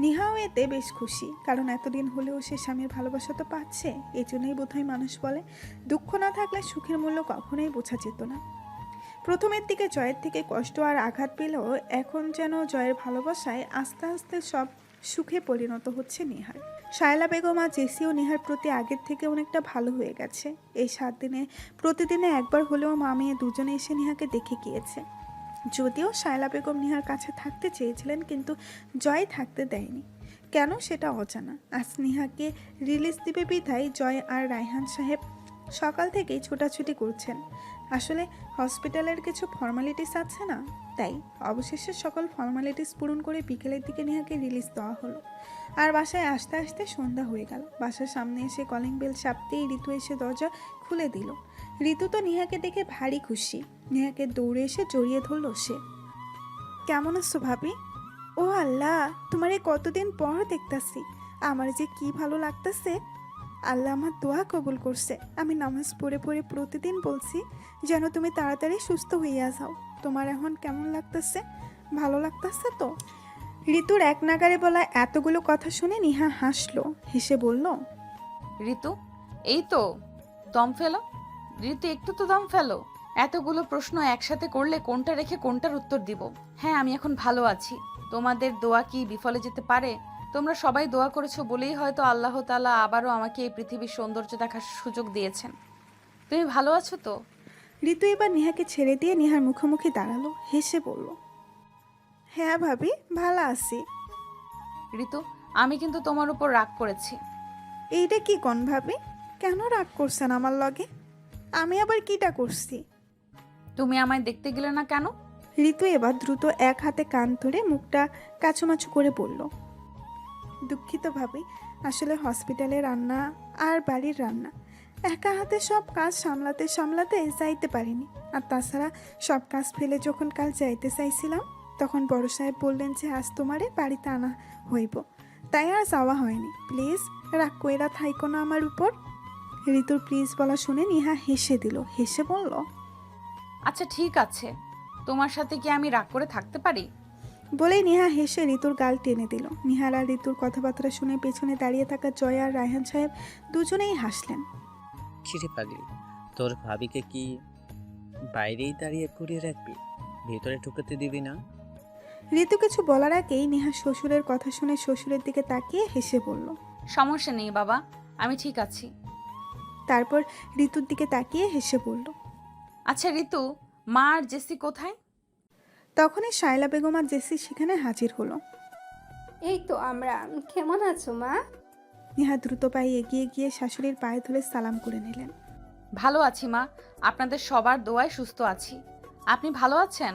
নেহাও এতে বেশ খুশি, কারণ এতদিন হলেও সে স্বামীর ভালোবাসা তো পাচ্ছে। এই জন্যই বোধহয় মানুষ বলে, দুঃখ না থাকলে সুখের মূল্য কখনোই বোঝা যেত না। প্রথমের দিকে জয়ের থেকে কষ্ট আর আঘাত পেলেও এখন যেন জয়ের ভালোবাসায় আস্তে আস্তে সব সুখে পরিণত হচ্ছে নেহার। শায়লা বেগম আর জেসিও নেহার প্রতি আগের থেকে অনেকটা ভালো হয়ে গেছে। এই 7 দিনে প্রতিদিনে একবার হলেও মা মেয়ে দুজনে এসে নেহাকে দেখে গিয়েছে। যদিও শায়লা বেগম নেহার কাছে থাকতে চেয়েছিলেন, কিন্তু জয় থাকতে দেয়নি। কেন সেটা অজানা। আজ নিহাকে রিলিজ দিবে বিধায় জয় আর রায়হান সাহেব সকাল থেকেই ছোটাছুটি করছেন। আসলে হসপিটালের কিছু ফর্মালিটিস আছে না, তাই অবশেষে সকল ফর্মালিটিস পূরণ করে বিকেলের দিকে নেহাকে রিলিজ দেওয়া হলো। আর বাসায় আসতে আসতে সন্ধ্যা হয়ে গেল। বাসার সামনে এসে কলিং বেল চাপতেই ঋতু এসে দরজা খুলে দিল। ঋতু তো নেহাকে দেখে ভারী খুশি। নেহাকে দৌড়ে এসে জড়িয়ে ধরল সে। কেমন আছো ভাবি? ও আল্লাহ, তোমারে কতদিন পর দেখতাছি। আমার যে কি ভালো লাগতেছে। আল্লাহ আমার দোয়া কবুল করছে। আমি নামাজ পড়ে পড়ে প্রতিদিন বলছি যেন তুমি তাড়াতাড়ি সুস্থ হইয়া যাও। তোমার এখন কেমন লাগতেছে? ভালো লাগতেছে তো? ঋতুর এক নাগারে বলা এতগুলো কথা শুনে নিহা হাসলো, হেসে বলল, ঋতু, এই তো দম ফেলো। ঋতু, একটু তো দম ফেলো। এতগুলো প্রশ্ন একসাথে করলে কোনটা রেখে কোনটার উত্তর দিব? হ্যাঁ, আমি এখন ভালো আছি। তোমাদের দোয়া কি বিফলে যেতে পারে? তোমরা সবাই দোয়া করেছো বলেই হয়তো আল্লাহ তাআলা আবারও আমাকে এই পৃথিবীর সৌন্দর্য দেখার সুযোগ দিয়েছেন। তুমি ভালো আছো তো? ঋতু এবার নিহাকে ছেড়ে দিয়ে নিহার মুখোমুখি দাঁড়ালো, হেসে বলল, হ্যাঁ ভাবি, ভালো আছি। ঋতু, আমি কিন্তু তোমার উপর রাগ করেছি। এইটা কি কোন ভাবি? কেন রাগ করছেন আমার লগে? আমি আবার কিটা করছি? তুমি আমায় দেখতে গেলে না কেন? ঋতু এবার দ্রুত এক হাতে কান ধরে মুখটা কাছুমাছু করে বলল, দুঃখিত ভাবি, আসলে হসপিটালে রান্না আর বাড়ির রান্না একা হাতে সব কাজ সামলাতে সামলাতে যাইতে পারিনি। আর তাছাড়া সব কাজ ফেলে যখন কাল যাইতে চাইছিলাম তখন বড় সাহেব বললেন যে আজ তোমারে বাড়িতে আনা হইব, তাই আর যাওয়া হয়নি। প্লিজ রাগ কইরা থাইকো না আমার উপর। ঋতুর প্লিজ বলা শুনে নিহা হেসে দিল, হেসে বলল, আচ্ছা ঠিক আছে, তোমার সাথে কি আমি রাগ করে থাকতে পারি? বলেই নিহা হেসে ঋতুর গাল টেনে দিল। নিহার আর ঋতুর কথাবার্তা শুনে পেছনে দাঁড়িয়ে থাকা জয় আর রায়হান সাহেব দুজনেই হাসলেন। কিরে পাগলি, তোর ভাবিকে কি বাইরেই দাঁড়িয়ে করিয়ে রাখবি? ভেতরে ঢুকতে দিবি না? ঋতু কিছু বলার আগেই নিহা শ্বশুরের কথা শুনে শ্বশুরের দিকে তাকিয়ে হেসে বলল। সমস্যা নেই বাবা, আমি ঠিক আছি। তারপর ঋতুর দিকে তাকিয়ে হেসে বলল। আচ্ছা ঋতু, মা আর জেসি কোথায়? তখনই শায়লা বেগম আর জেসি সেখানে হাজির হলো। এই তো আমরা। কেমন আছো মা? নিহা দ্রুত পায়ে এগিয়ে গিয়ে শাশুড়ির পায়ে ধরে সালাম করে নিলেন। ভালো আছি মা, আপনাদের সবার দোয়ায় সুস্থ আছি। আপনি ভালো আছেন?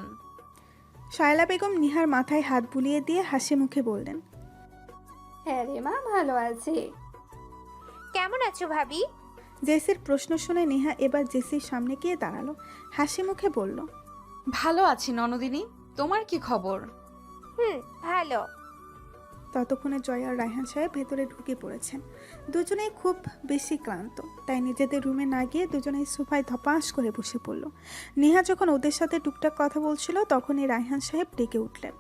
শায়লা বেগম নিহার মাথায় হাত বুলিয়ে দিয়ে হাসি মুখে বললেন, হ্যাঁ রে মা, ভালো আছি। কেমন আছো ভাবি? জেসির প্রশ্ন শুনে নিহা এবার জেসির সামনে গিয়ে দাঁড়ালো, হাসি মুখে বলল, ভালো আছি ননদিনী, তোমার কি খবর? ভালো। ততক্ষণে জয় আর রায়হান সাহেব ভেতরে ঢুকে পড়েছেন। দুজনেই খুব বেশি ক্লান্ত, তাই নিজেদের রুমে না গিয়ে দুজনেই সোফায় ধপাস করে বসে পড়ল। নেহা যখন ওদের সাথে টুকটাক কথা বলছিল তখনই রায়হান সাহেব ডেকে উঠলেন।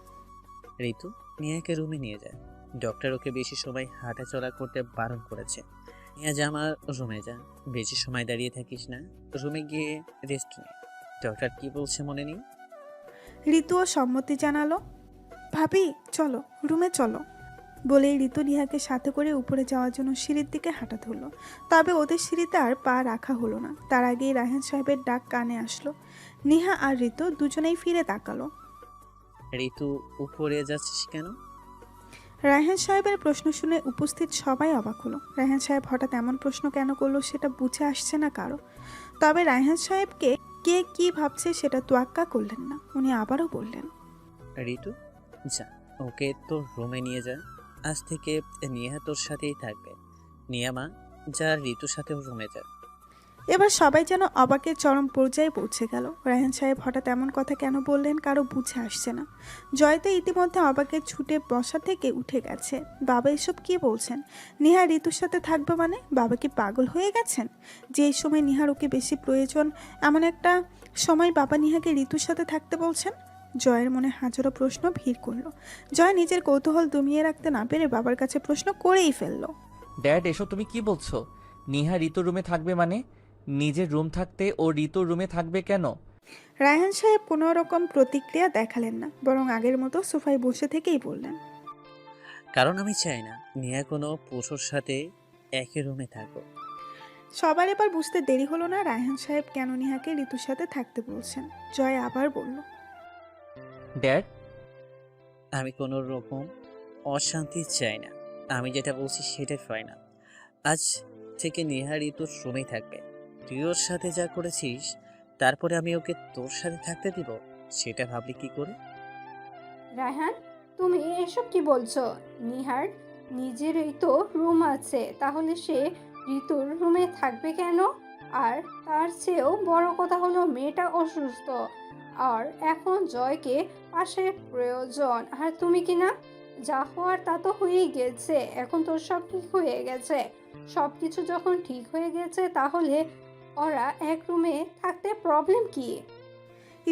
ঋতু, নিয়াকে রুমে নিয়ে যায়। ডক্টর ওকে বেশি সময় হাঁটা চলা করতে বারণ করেছে। নিয়ে যা, আমার রুমে যা। বেশি সময় দাঁড়িয়ে থাকিস না, রুমে গিয়ে রেস্ট নে। ডক্টর কি বলছে মনে নেই? ঋতুও সম্মতি জানালো। ভাবি চলো, রুমে চলো বলেই ঋতু নিহাকে সাথে করে উপরে যাওয়ার জন্য সিঁড়ির দিকে হাঁটা ধরলো। তবে ওদের সিঁড়িতে আর পা রাখা হলো না। তার আগেই রায়হান সাহেবের ডাক কানে আসলো। নিহা আর ঋতু দুজনেই ফিরে তাকালো। ঋতু, উপরে যাচ্ছিস কেন? রায়হান সাহেবের প্রশ্ন শুনে উপস্থিত সবাই অবাক হলো। রায়হান সাহেব হঠাৎ এমন প্রশ্ন কেন করলো সেটা বুঝে আসছে না কারো। তবে রায়হান সাহেবকে কে কি ভাবছে সেটা তোয়াক্কা করলেন না। উনি আবারও বললেন, ঋতু যা, ওকে তোর রুমে নিয়ে যা। আজ থেকে নিয়া তোর সাথেই থাকবে। নিয়া মা, যা ঋতুর সাথেও রুমে যা। এবার সবাই যেন অবাকের চরম পর্যায়ে পৌঁছে গেল। রায়হান সাহেব হঠাৎ এমন কথা কেন বললেন কারো বুঝে আসছে না। জয়তে ইতিমধ্যে অবাকের ছুটে বসা থেকে উঠে গেছে। বাবা এসব কি বলছেন? নিহা ঋতুর সাথে থাকবে মানে? বাবা কি পাগল হয়ে গেছেন? যে সময় নিহার ওকে বেশি প্রয়োজন এমন একটা সময় বাবা নিহাকে ঋতুর সাথে থাকতে বলছেন? জয়ের মনে হাজারো প্রশ্ন ভিড় করলো। জয় নিজের কৌতূহল দমিয়ে রাখতে না পেরে বাবার কাছে প্রশ্ন করেই ফেললো। ড্যাড, এসব তুমি কি বলছো? নিহা ঋতুর রুমে থাকবে মানে? নিজের রুম থাকতে ও ঋতুর রুমে থাকবে কেন? রায়হান সাহেব কোনো রকম প্রতিক্রিয়া দেখালেন না, বরং আগের মতো সোফায় বসে থেকেই বললেন, কারণ আমি চাই না নিয়া কোনো পুরুষের সাথে একই রুমে থাকো। সবার এবার বুঝতে দেরি হলো না রায়হান সাহেব কেন নিহাকে ঋতুর সাথে থাকতে বলছেন। জয় আবার বলল, ড্যাড, আমি কোনো রকম অশান্তি চাই না। আমি যেটা বলছি সেটাই ফাইনাল। আজ থেকে নেহা ঋতুর রুমেই থাকবে। তুই ওর সাথে যা করেছিস, তারপরে আমি ওকে তোর সাথে থাকতে দিব, সেটা ভাবলি কি করে? রায়হান, তুমি এসব কি বলছো? নিহার নিজেরই তো রুম আছে, তাহলে সে ঋতুর রুমে থাকবে কেন? আর তার চেয়েও বড় কথা হলো মেয়েটা অসুস্থ, আর এখন জয়কে পাশের প্রয়োজন। আর তুমি কি না, যা হওয়ার তা তো হয়েই গেছে, এখন তো সব ঠিক হয়ে গেছে। সব কিছু যখন ঠিক হয়ে গেছে তাহলে ওরা এক রুমে থাকতে প্রবলেম কি?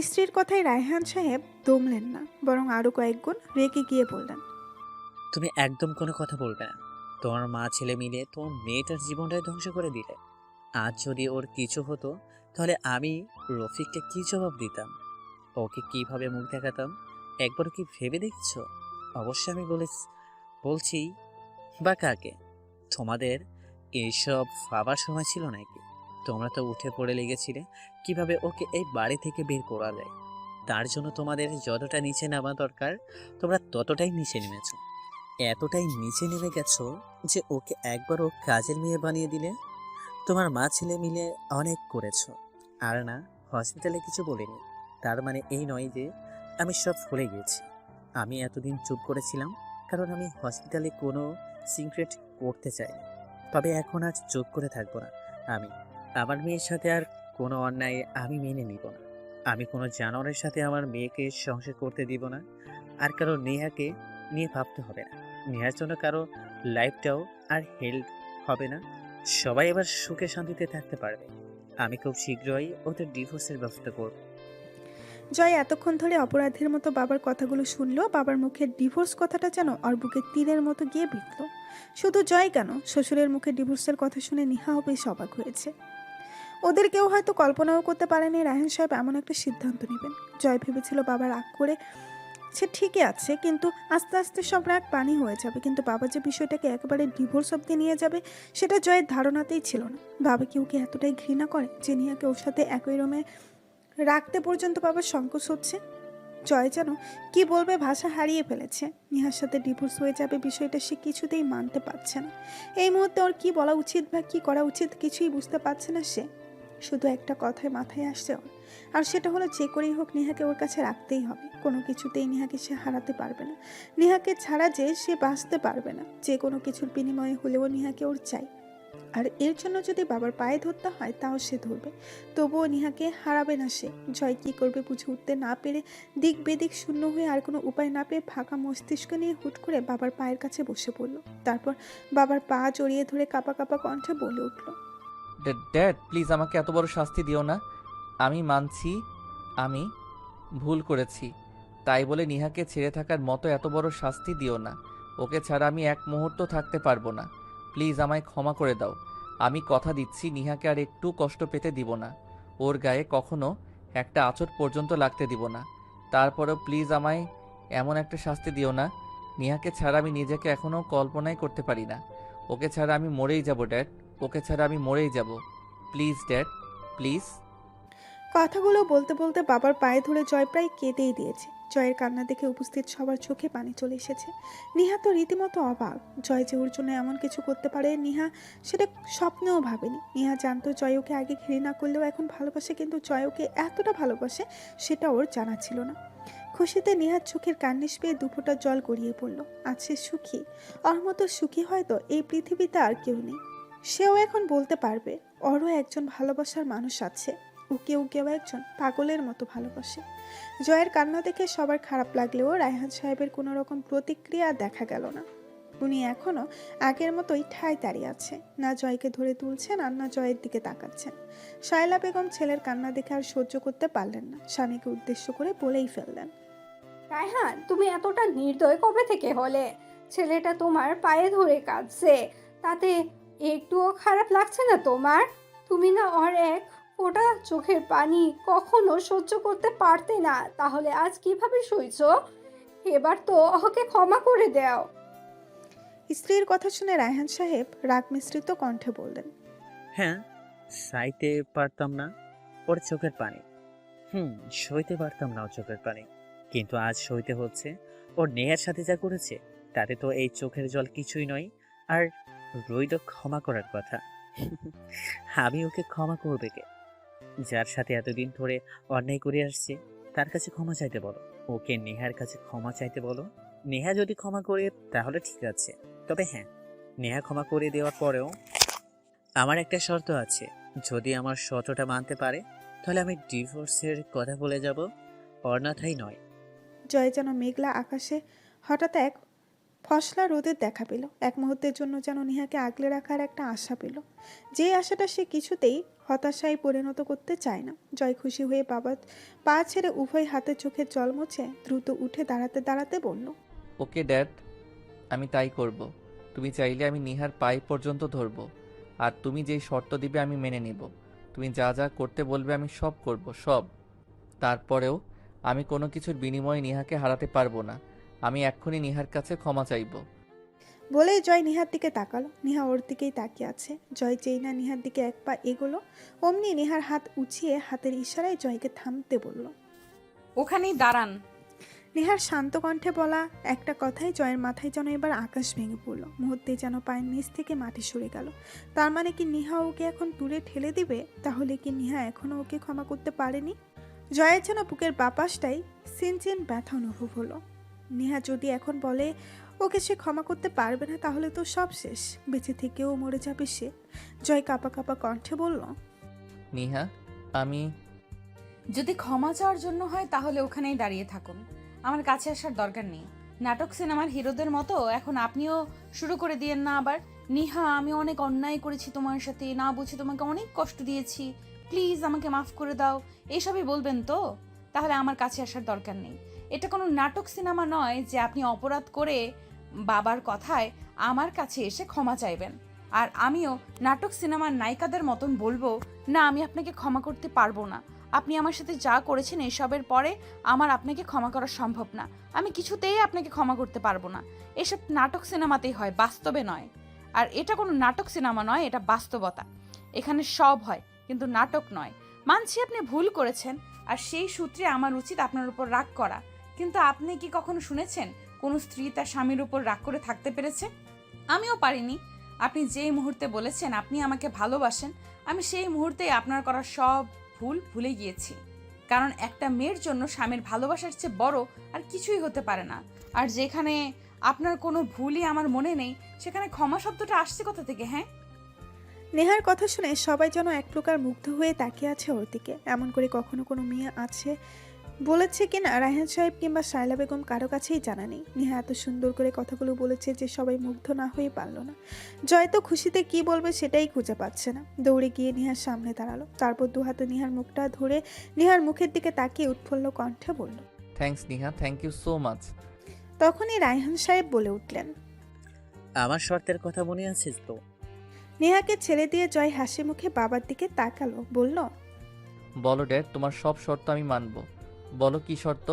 স্ত্রীর কথায় রায়হান সাহেব দমলেন না, বরং আরও কয়েক গুণ রেগে গিয়ে বললেন, তুমি একদম কোনো কথা বলবে না। তোমার মা ছেলে মিলে তোমার মেয়েটার জীবনটাই ধ্বংস করে দিলে। আজ যদি ওর কিছু হতো, তাহলে আমি রফিককে কি জবাব দিতাম? ওকে কিভাবে মুখ দেখাতাম? একবার কি ভেবে দেখছো? অবশ্যই আমি বলছি, বা কাকে? তোমাদের এইসব ভাবার সময় ছিল নাকি? তোমরা তো উঠে পড়ে লেগেছিলে কিভাবে ওকে এই বাড়ি থেকে বের করা যায়। তার জন্য তোমাদের যতটা নিচে নামা দরকার, তোমরা ততটাই নিচে নেমেছো। এতটাই নিচে নেমে গেছো যে ওকে একবারও কাজের মেয়ে বানিয়ে দিলে। তোমার মা ছেলে মিলে অনেক করেছো। আর না, হসপিটালে কিছু বলিনি, তার মানে এই নয় যে আমি সব ভুলে গেছি। আমি এতদিন চুপ করেছিলাম কারণ আমি হসপিটালে কোনো সিক্রেট করতে চাইনি। তবে এখন আর চুপ করে থাকবো না। আমি আমার মেয়ের সাথে আর কোনো অন্যায় আমি মেনে নিব না। আমি কোনো জানোয়ারের সাথে আমার মেয়েকে সংসার করতে দিব না। আর কারো নেহাকে নিয়ে ভাবতে হবে না। নেহার জন্য কারো লাইফটাও আর হেল্প হবে না। সবাই এবার সুখে শান্তিতে থাকতে পারবে। আমি খুব শীঘ্রই ওদের ডিভোর্সের ব্যবস্থা করব। জয় এতক্ষণ ধরে অপরাধীর মতো বাবার কথাগুলো শুনলো। বাবার মুখে ডিভোর্স কথাটা যেন ওর বুকে তীরের মতো গিয়ে বিঁধল। শুধু জয় কেন, শ্বশুরের মুখে ডিভোর্সের কথা শুনে নিহাও বেশ অবাক হয়েছে। ওদের কেউ হয়তো কল্পনাও করতে পারেনি রায়হান সাহেব এমন একটা সিদ্ধান্ত নেবেন। জয় ভেবেছিল বাবা রাগ করে সে ঠিকই আছে, কিন্তু আস্তে আস্তে সব রাগ পানি হয়ে যাবে। কিন্তু বাবা যে বিষয়টাকে একেবারে ডিভোর্স অব্দি নিয়ে যাবে, সেটা জয়ের ধারণাতেই ছিল না। বাবা কি ওকে এতটাই ঘৃণা করে যে নিহাকে ওর সাথে একই রুমে রাখতে পর্যন্ত বাবার সংকোচ হচ্ছে? জয় যেন কি বলবে ভাষা হারিয়ে ফেলেছে। নিহার সাথে ডিভোর্স হয়ে যাবে বিষয়টা সে কিছুতেই মানতে পারছে না। এই মুহূর্তে ওর কি বলা উচিত বা কি করা উচিত কিছুই বুঝতে পারছে না সে। শুধু একটা কথাই মাথায় আসছে ওর, আর সেটা হলো যে করেই হোক নেহাকে ওর কাছে রাখতেই হবে। কোনো কিছুতেই নেহাকে সে হারাতে পারবে না। নেহাকে ছাড়া যে সে বাঁচতে পারবে না। যে কোনো কিছুর বিনিময়ে হলেও নেহাকে ওর চাই। আর এর জন্য যদি বাবার পায়ে ধরতে হয় তাও সে ধরবে, তবুও নিহাকে হারাবে না সে। জয় কী করবে বুঝে উঠতে না পেরে, দিক বেদিক শূন্য হয়ে আর কোনো উপায় না পেয়ে ফাঁকা মস্তিষ্ক নিয়ে হুট করে বাবার পায়ের কাছে বসে পড়ল। তারপর বাবার পা জড়িয়ে ধরে কাঁপা কাঁপা কণ্ঠে বলে উঠল, ড্যাড প্লিজ আমাকে এত বড় শাস্তি দিও না। আমি মানছি আমি ভুল করেছি, তাই বলে নিহাকে ছেড়ে থাকার মতো এত বড় শাস্তি দিও না। ওকে ছাড়া আমি এক মুহূর্ত থাকতে পারবো না। প্লিজ আমায় ক্ষমা করে দাও। আমি কথা দিচ্ছি নিহাকে আর একটু কষ্ট পেতে দিব না। ওর গায়ে কখনো একটা আঁচড় পর্যন্ত লাগতে দিব না। তারপরেও প্লিজ আমায় এমন একটা শাস্তি দিও না। নিহাকে ছাড়া আমি নিজেকে এখনও কল্পনাই করতে পারি না। ওকে ছাড়া আমি মরেই যাব ড্যাড। ওকে ছাড়া আমি মরেই যাব। Please dad, please. কথাগুলো বলতে বলতে বাবার পায়ে ধরে জয় প্রায় কেঁদেই দিয়েছে। জয়ের কান্না দেখে উপস্থিত সবার চোখে পানি চলে এসেছে। নিহা তো রীতিমতো অবাক। জয় যে ওর জন্য এমন কিছু করতে পারে নিহা সেটা স্বপ্নেও ভাবেনি। নিহা জানতো জয় ওকে আগে ঘৃণা করলেও এখন ভালোবাসে, কিন্তু জয় ওকে এতটা ভালোবাসে সেটা ওর জানা ছিল না। খুশিতে নিহার চোখের কান্নিস পেয়ে দুফোঁটা জল গড়িয়ে পড়ল। আজ সে সুখী। ওর মতো সুখী হয়তো এই পৃথিবীতে আর কেউ নেই। সেও এখন বলতে পারবে ওরও একজন ভালোবাসার মানুষ আছে। কেউ একজন পাগলের মতো ভালোবাসে। জয়ের কান্না দেখে সবার খারাপ লাগলেও রায়হান সাহেবের কোনো রকম প্রতিক্রিয়া দেখা গেল না। উনি এখনো আগের মতোই ঠায় দাঁড়িয়ে আছে, না জয়কে ধরে তুলছেন আর না জয়ের দিকে তাকাচ্ছেন। শায়লা বেগম ছেলের কান্না দেখে আর সহ্য করতে পারলেন না, স্বামীকে উদ্দেশ্য করে বলেই ফেললেন, রায়হান, তুমি এতটা নির্দয় কবে থেকে হলে? ছেলেটা তোমার পায়ে ধরে কাঁদছে, তাতে একটুও খারাপ লাগছে না তোমার? তুমি না ওর এক ফোঁটা চোখের পানি কখনো সহ্য করতে পারতে না, তাহলে আজ কিভাবে সইছো? এবার তো ওকে ক্ষমা করে দাও। স্ত্রীর কথা শুনে রায়হান সাহেব রাগ মিশ্রিত কণ্ঠে বললেন, হ্যাঁ, সাইতে পারতাম না ওর চোখের পানি। সইতে পারতাম না ওর চোখের পানি, কিন্তু আজ সইতে হচ্ছে। ওর নেহার সাথে যা করেছে তাতে তো এই চোখের জল কিছুই নয়। আর রইল ক্ষমা করার কথা। আমি ওকে ক্ষমা করবে কে? যার সাথে এতদিন ধরে অন্যায় করে আসছে তার কাছে ক্ষমা চাইতে বলো। ওকে নেহার কাছে ক্ষমা চাইতে বলো। নেহা যদি ক্ষমা করে তাহলে ঠিক আছে, তবে হ্যাঁ, নেহা ক্ষমা করে দেওয়ার পরেও আমার একটা শর্ত আছে। যদি আমার শর্তটা মানতে পারে তাহলে আমি ডিভোর্সের কথা বলে যাব, অন্যথায় নয়। জয় যেন মেঘলা আকাশে হঠাৎ এক ফসলা রোদের দেখা পেল। এক মুহূর্তের জন্য যেন নেহাকে আগলে রাখার একটা আশা পেল, যেই আশাটা সে কিছুতেই হতাশায় পরিণত করতে চায় না। জয় খুশি হয়ে বাবার পা ছেড়ে উভয় হাতে চোখের জল মুছে দ্রুত উঠে দাঁড়াতে দাঁড়াতে বলল, ওকে ড্যাড, আমি তাই করব। তুমি চাইলে আমি নিহার পায়ে পর্যন্ত ধরব। আর তুমি যেই শর্ত দিবে আমি মেনে নেব। তুমি যা যা করতে বলবে আমি সব করব, সব। তারপরেও আমি কোনো কিছুর বিনিময়ে নিহাকে হারাতে পারবো না। আমি এক্ষুনি নিহার কাছে ক্ষমা চাইব। বলেই জয় নিহার দিকে তাকালো। নিহা ওর দিকেই তাকিয়ে আছে। জয় যেই না নিহার দিকে এক পা এগোলো, অমনি নিহার হাত উঁচিয়ে হাতের ইশারায় জয়কে থামতে বলল। ওখানেই দাঁড়ান। নেহার শান্ত কণ্ঠে বলা একটা কথাই জয়ের মাথায় যেন এবার আকাশ ভেঙে পড়ল। মুহূর্তে যেন পায়ের নিচ থেকে মাটি সরে গেল। তার মানে কি নিহা ওকে এখন দূরে ঠেলে দিবে? তাহলে কি নিহা এখনো ওকে ক্ষমা করতে পারেনি? জয়ের যেন বুকের বাপাসটাই সিনচিন ব্যথা অনুভব হলো। নেহা যদি এখন বলে ওকে সে ক্ষমা করতে পারবে না, তাহলে তো সব শেষ, বেঁচে থেকেও মরে যাবে সে। জয় কাঁপা কাঁপা কণ্ঠে বলল, নিহা, আমি যদি ক্ষমা চাওয়ার জন্য হয় তাহলে ওখানেই দাঁড়িয়ে থাকুন, আমার কাছে আসার দরকার নেই। নাটক সিনেমার হিরোদের মতো এখন আপনিও শুরু করে দিয়েন না আবার। নিহা, আমি অনেক অন্যায় করেছি তোমার সাথে, না বুঝে তোমাকে অনেক কষ্ট দিয়েছি, প্লিজ আমাকে মাফ করে দাও, এইসবই বলবেন তো? তাহলে আমার কাছে আসার দরকার নেই। এটা কোনো নাটক সিনেমা নয় যে আপনি অপরাধ করে বাবার কথায় আমার কাছে এসে ক্ষমা চাইবেন। আর আমিও নাটক সিনেমার নায়িকাদের মতন বলবো না আমি আপনাকে ক্ষমা করতে পারবো না, আপনি আমার সাথে যা করেছেন এসবের পরে আমার আপনাকে ক্ষমা করা সম্ভব না, আমি কিছুতেই আপনাকে ক্ষমা করতে পারবো না। এসব নাটক সিনেমাতেই হয়, বাস্তবে নয়। আর এটা কোনো নাটক সিনেমা নয়, এটা বাস্তবতা। এখানে সব হয় কিন্তু নাটক নয়। মানছি আপনি ভুল করেছেন, আর সেই সূত্রে আমার উচিত আপনার উপর রাগ করা। কিন্তু আপনি কি কখনো শুনেছেন কোনো স্ত্রী তার স্বামীর উপর রাগ করে থাকতে পেরেছে? আমিও পারিনি। আপনি যেই মুহূর্তে বলেছেন আপনি আমাকে ভালোবাসেন, আমি সেই মুহূর্তেই আপনার করা সব ভুল ভুলে গিয়েছি। কারণ একটা মেয়ের জন্য স্বামীর ভালোবাসার চেয়ে বড় আর কিছুই হতে পারে না। আর যেখানে আপনার কোনো ভুলই আমার মনে নেই, সেখানে ক্ষমা শব্দটা আসছে কোথা থেকে? হ্যাঁ, নেহার কথা শুনে সবাই যেন এক প্রকার মুগ্ধ হয়ে তাকিয়ে আছে ওর দিকে। এমন করে কখনো কোনো মেয়ে আছে বলেছে কিনা রায়হান সাহেব কিংবা শায়লা বেগম কারো কাছেই জানা নেই। নেহা এত সুন্দর করে কথাগুলো বলেছে যে সবাই মুগ্ধ না হয়ে পারল না। জয় তো খুশিতে কি বলবে সেটাই খুঁজে পাচ্ছে না। দৌড়ে গিয়ে নেহার সামনে দাঁড়ালো। তারপর দু হাতে নেহার মুখটা ধরে নেহার মুখের দিকে তাকিয়ে উৎফুল্ল কণ্ঠে বলল, thanks Niha, thank you so much. তখনই রায়হান সাহেব বলে উঠলেন। আমার শর্তের কথা মনে আছে তো? নেহাকে ছেড়ে দিয়ে জয় হাসি মুখে বাবার দিকে তাকালো, বলল, বলো ড্যাড, তোমার সব শর্ত আমি মানব। বলো কি শর্ত?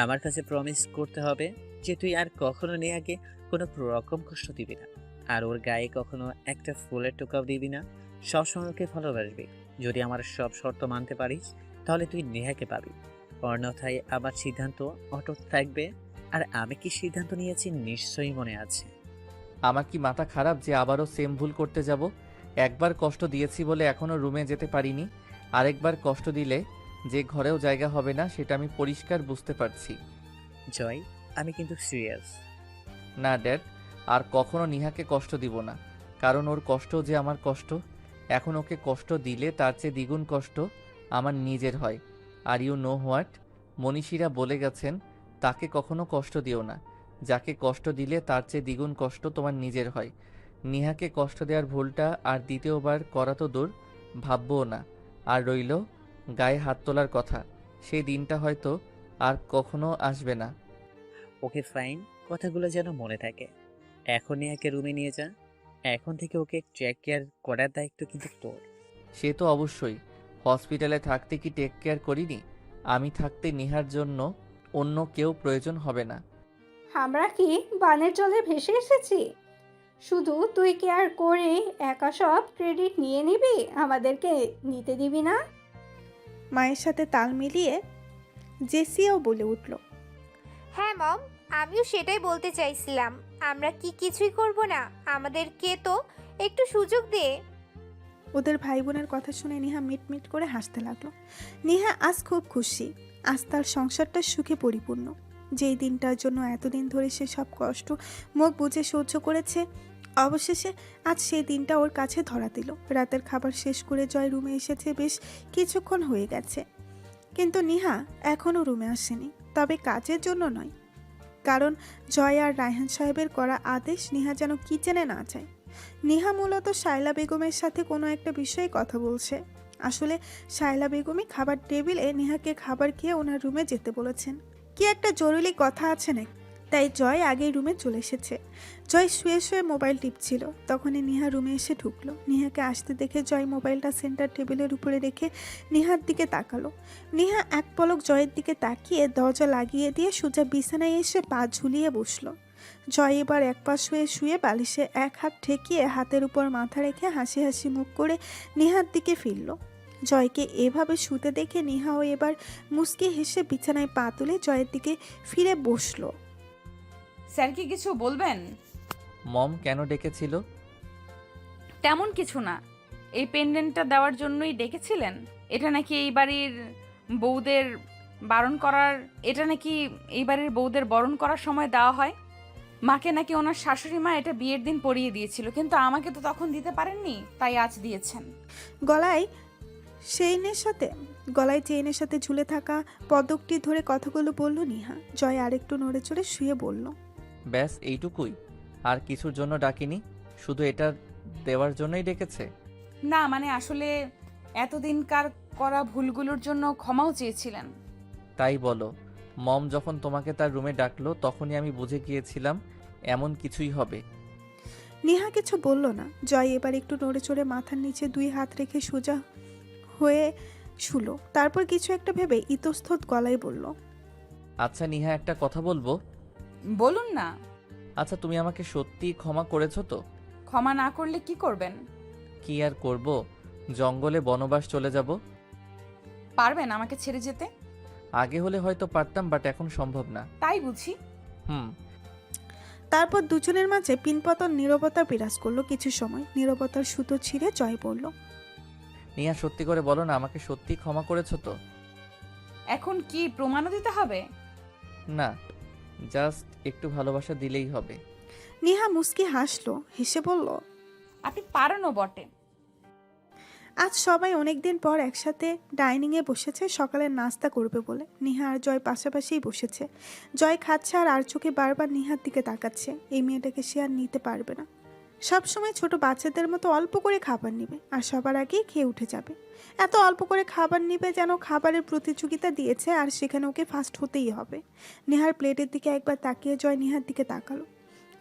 আমার কাছে প্রমিস করতে হবে যে তুই আর কখনো নেহাকে কোনো রকম কষ্ট দিবি না, আর ওর গায়ে কখনো একটা ফুলের টোকাও দিবি না, সবসময় ওকে ভালোবাসবি। যদি আমার সব শর্ত মানতে পারিস তাহলে তুই নেহাকে পাবি, অন্যথায় আমার সিদ্ধান্ত অটুট থাকবে। আর আমি কি সিদ্ধান্ত নিয়েছি নিশ্চয়ই মনে আছে। আমার কি মাথা খারাপ যে আবারও সেম ভুল করতে যাব? একবার কষ্ট দিয়েছি বলে এখনো রুমে যেতে পারিনি। আরেকবার কষ্ট দিলে যে ঘরেও জায়গা হবে না সেটা আমি পরিষ্কার বুঝতে পারছি। জয়, আমি কিন্তু সিরিয়াস। না ড্যাড, আর কখনো নিহাকে কষ্ট দিব না, কারণ ওর কষ্ট যে আমার কষ্ট। এখন ওকে কষ্ট দিলে তার চেয়ে দ্বিগুণ কষ্ট আমার নিজের হয়। আর ইউ নো হোয়াট, মনীষীরা বলে গেছেন তাকে কখনো কষ্ট দিও না, যাকে কষ্ট দিলে তার চেয়ে দ্বিগুণ কষ্ট তোমার নিজের হয়। নিহাকে কষ্ট দেওয়ার ভুলটা আর দ্বিতীয়বার করা তো দূর, ভাববও না। আর রইল গায়ে হাত তোলার কথা, সেই দিনটা হয়তো আর কখনো আসবে না। ওকে ফাইন, কথাগুলো যেন মনে থাকে। এখন নেহাকে রুমে নিয়ে যা। এখন থেকে ওকে টেক কেয়ার করার দায়িত্ব কিন্তু তোর। সে তো অবশ্যই। হসপিটালে থাকতে কি টেক কেয়ার করিনি? আমি থাকতে নেহার জন্য অন্য কেউ প্রয়োজন হবে না। আমরা কি বানের জলে ভেসে এসেছি? শুধু তুই কেয়ার করে একা সব ক্রেডিট নিয়ে নিবি, আমাদেরকে নিতে দিবি না? মায়ের সাথে তাল মিলিয়ে জেসিও বলে উঠল, হ্যাঁ মম, আমিও সেটাই বলতে চাইছিলাম, আমরা কি কিছুই করব না? আমাদেরকে তো একটু সুযোগ দে। ওদের ভাই বোনের কথা শুনে নিহা মিটমিট করে হাসতে লাগলো। নিহা আজ খুব খুশি। আজ তার সংসারটা সুখে পরিপূর্ণ। যেই দিনটার জন্য এতদিন ধরে সে সব কষ্ট মুখ বুজে সহ্য করেছে, অবশেষে আজ সেই দিনটা ওর কাছে ধরা দিল। রাতের খাবার শেষ করে জয় রুমে এসেছে বেশ কিছুক্ষণ হয়ে গেছে, কিন্তু নিহা এখনও রুমে আসেনি। তবে কাজের জন্য নয়, কারণ জয় আর রায়হান সাহেবের করা আদেশ নিহা যেন কিচেনে না যায়। নিহা মূলত শায়লা বেগমের সাথে কোনো একটা বিষয়ে কথা বলছে। আসলে শায়লা বেগমই খাবার টেবিলে নিহাকে খাবার খেয়ে ওনার রুমে যেতে বলেছেন। কি একটা জরুরি কথা আছে না, তাই জয় আগেই রুমে চলে এসেছে। জয় শুয়ে শুয়ে মোবাইল টিপছিল, তখনই নিহা রুমে এসে ঢুকলো। নিহাকে আসতে দেখে জয় মোবাইলটা সেন্টার টেবিলের উপরে রেখে নিহার দিকে তাকালো। নিহা এক পলক জয়ের দিকে তাকিয়ে দরজা লাগিয়ে দিয়ে সোজা বিছানায় এসে পা ঝুলিয়ে বসলো। জয় এবার এক পাশ হয়ে শুয়ে বালিশে এক হাত ঠেকিয়ে হাতের উপর মাথা রেখে হাসি হাসি মুখ করে নিহার দিকে ফিরল। জয়কে এভাবে শুতে দেখে নিহাও এবার মুচকি হেসে বিছানায় পা তুলে জয়ের দিকে ফিরে বসলো। স্যার কি কিছু বলবেন? মম কেন ডেকেছিল? তেমন কিছু না, এই পেন্ডেন্টটা দেওয়ার জন্যই ডেকেছিলেন। এটা নাকি এই বাড়ির বউদের বরণ করার সময় দেওয়া হয়। মাকে নাকি ওনার শাশুড়ি মা এটা বিয়ের দিন পরিয়ে দিয়েছিল, কিন্তু আমাকে তো তখন দিতে পারেননি, তাই আজ দিয়েছেন। গলায় চেইনের সাথে ঝুলে থাকা পদকটি ধরে কথাগুলো বলল নিহা। জয় আরেকটু নড়ে চড়ে শুয়ে বলল, ব্যাস এইটুকুই? আর কিছুর জন্য ডাকিনি? শুধু এটা দেওয়ার জন্যই ডেকেছে? না মানে আসলে এতদিনকার করা ভুলগুলোর জন্য ক্ষমাও চেয়েছিলেন। তাই বলো। মম যখন তোমাকে তার রুমে ডাকলো তখনই আমি বুঝে গিয়েছিলাম এমন কিছুই হবে। নিহা কিছু বলল না। জয় এবার একটু নড়ে চড়ে মাথার নিচে দুই হাত রেখে সোজা হয়ে শুলো। তারপর কিছু একটা ভেবে ইতস্তত গলায় বলল, আচ্ছা নিহা, একটা কথা বলবো? বলুন না। আচ্ছা, তুমি আমাকে সত্যি ক্ষমা করেছো তো? ক্ষমা না করলে কি করবেন? কি আর করব, জঙ্গলে বনবাস চলে যাব। পারবেন আমাকে ছেড়ে যেতে? আগে হলে হয়তো পারতাম, বাট এখন সম্ভব না। তাই বুঝি। তারপর দুজনের মাঝে পিনপতন নীরবতা বিরাজ করলো কিছু সময়। নীরবতার সুতো ছিঁড়ে জয় বলল, নিহা সত্যি করে বলো না, আমাকে সত্যি ক্ষমা করেছো তো? এখন কি প্রমাণও দিতে হবে? না, জাস্ট একটু ভালোবাসা দিলেই হবে। নিহা মুস্কি হাসলো, হেসে বলল, আপনি পারেনও বটে। আজ সবাই অনেকদিন পর একসাথে ডাইনিংয়ে বসেছে সকালের নাস্তা করবে বলে। নিহা আর জয় পাশাপাশিই বসেছে। জয় খাচ্ছে আর চোখে বারবার নিহার দিকে তাকাচ্ছে। এই মেয়েটাকে সে আর নিতে পারবে না। সবসময় ছোট বাচ্চাদের মতো অল্প করে খাবার নিবে আর সবার আগেই খেয়ে উঠে যাবে। এত অল্প করে খাবার নিবে যেন খাবারের প্রতিযোগিতা দিয়েছে আর সেখানে ওকে ফার্স্ট হতেই হবে। নিহার প্লেটের দিকে একবার তাকিয়ে জয় নিহার দিকে তাকালো,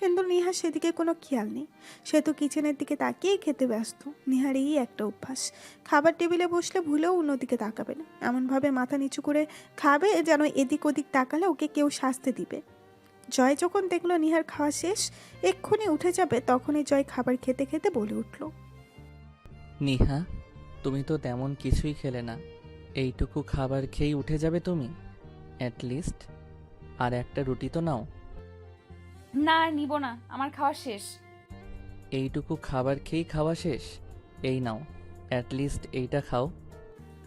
কিন্তু নিহার সেদিকে কোনো খেয়াল নেই। সে তো কিচেনের দিকে তাকিয়েই খেতে ব্যস্ত। নিহার এই একটা অভ্যাস, খাবার টেবিলে বসলে ভুলেও অন্যদিকে তাকাবে না। এমনভাবে মাথা নিচু করে খাবে যেন এদিক ওদিক তাকালে ওকে কেউ শাস্তি দিবে। জয় যখন দেখলো নিহার খাওয়া শেষ, এক্ষুনি উঠে যাবে, তখনই জয় খাবার খেতে খেতে বলে উঠল, নিহা, তুমি তো তেমন কিছুই খেলে না। এইটুকু খাবার খেয়েই উঠে যাবে তুমি? অ্যাটলিস্ট আর একটা রুটি তো নাও। না আর নিব না, আমার খাওয়া শেষ। এইটুকু খাবার খেয়েই খাওয়া শেষ? এই নাও, অ্যাটলিস্ট এইটা খাও।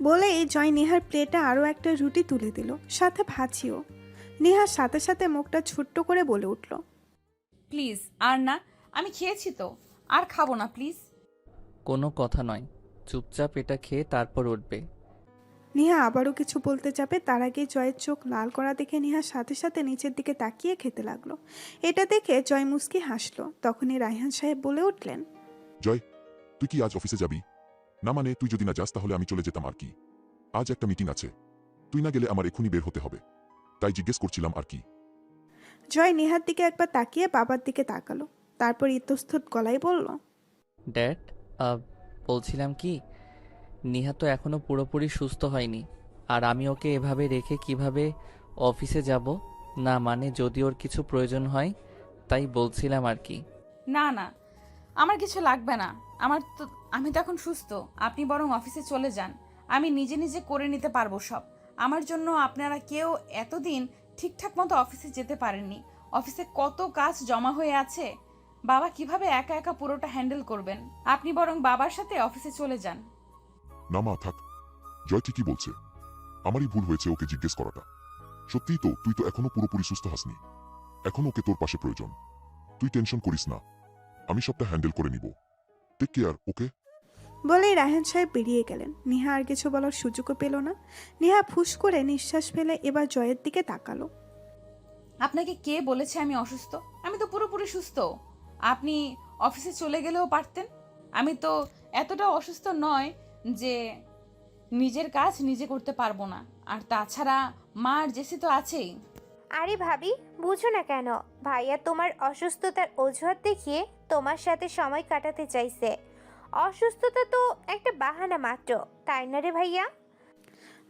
বলেই জয় নিহার প্লেটে আরও একটা রুটি তুলে দিল, সাথে ভাজিও। নিহার সাথে সাথে মুখটা ছোট্ট করে বলে উঠল, প্লিজ আর না, আমি খেয়েছি তো, আর খাবো না প্লিজ। কোনো কথা নয়, চুপচাপ এটা খেয়ে তারপর উঠবে। নিহা আবারও কিছু বলতে যাবে, তার আগে জয়ের চোখ লাল করা দেখে নিহার সাথে সাথে নিচের দিকে তাকিয়ে খেতে লাগলো। এটা দেখে জয় মুস্কি হাসলো। তখনই রায়হান সাহেব বলে উঠলেন, জয়, তুই কি আজ অফিসে যাবি? না মানে তুই যদি না যাস তাহলে আমি চলে যেতাম আর কি। আজ একটা মিটিং আছে, তুই না গেলে আমার এক্ষুনি বের হতে হবে, তাই জিজ্ঞেস করছিলাম আর কি। জয় নিহার দিকে একবার তাকিয়ে বাবার দিকে তাকালো, তারপর ইতস্তত গলায় বলল, ড্যাড, বলছিলাম কি, নিহা তো এখনো পুরোপুরি সুস্থ হয়নি, আর আমি ওকে এভাবে রেখে কিভাবে অফিসে যাব? না মানে যদি ওর কিছু প্রয়োজন হয়, তাই বলছিলাম আর কি। না না, আমার কিছু লাগবে না, আমি তো এখন সুস্থ। আপনি বরং অফিসে চলে যান, আমি নিজে নিজে করে নিতে পারবো সব। আমার জন্য আপনারা কেউ এতদিন ঠিকঠাক মতো অফিসে যেতে পারেননি, অফিসে কত কাজ জমা হয়ে আছে। বাবা কিভাবে একা একা পুরোটা হ্যান্ডেল করবেন? আপনি বরং বাবার সাথে অফিসে চলে যান। না মা, থাক। জয় ঠিকই বলছে। আমারই ভুল হয়েছে ওকে জিজ্ঞেস করাটা। সত্যিই তো, তুই তো এখনো পুরোপুরি সুস্থ হাসনি। এখন ওকে তোর পাশে প্রয়োজন। তুই টেনশন করিস না, আমি সবটা হ্যান্ডেল করে নিব। টেক কেয়ার, ওকে? বলেই রায়হান সাহেব বেরিয়ে গেলেন। নিহা আর কিছু বলার সুযোগও পেল না। নিহা ফুস করে নিঃশ্বাস ফেলে এবার জয়ের দিকে তাকালো। আপনাকে কে বলেছে আমি অসুস্থ? আমি তো পুরোপুরি সুস্থ। আপনি অফিসে চলে গেলেও পারতেন। আমি তো এতটা অসুস্থ নয় যে নিজের কাজ নিজে করতে পারবো না। আর তাছাড়া মা আর জেসি তো আছেই। আরে ভাবি, বুঝো না কেন? ভাইয়া তোমার অসুস্থতার অজুহাত দেখিয়ে তোমার সাথে সময় কাটাতে চাইছে। অসুস্থতা তো একটা বাহানা মাত্র, তাই না রে ভাইয়া?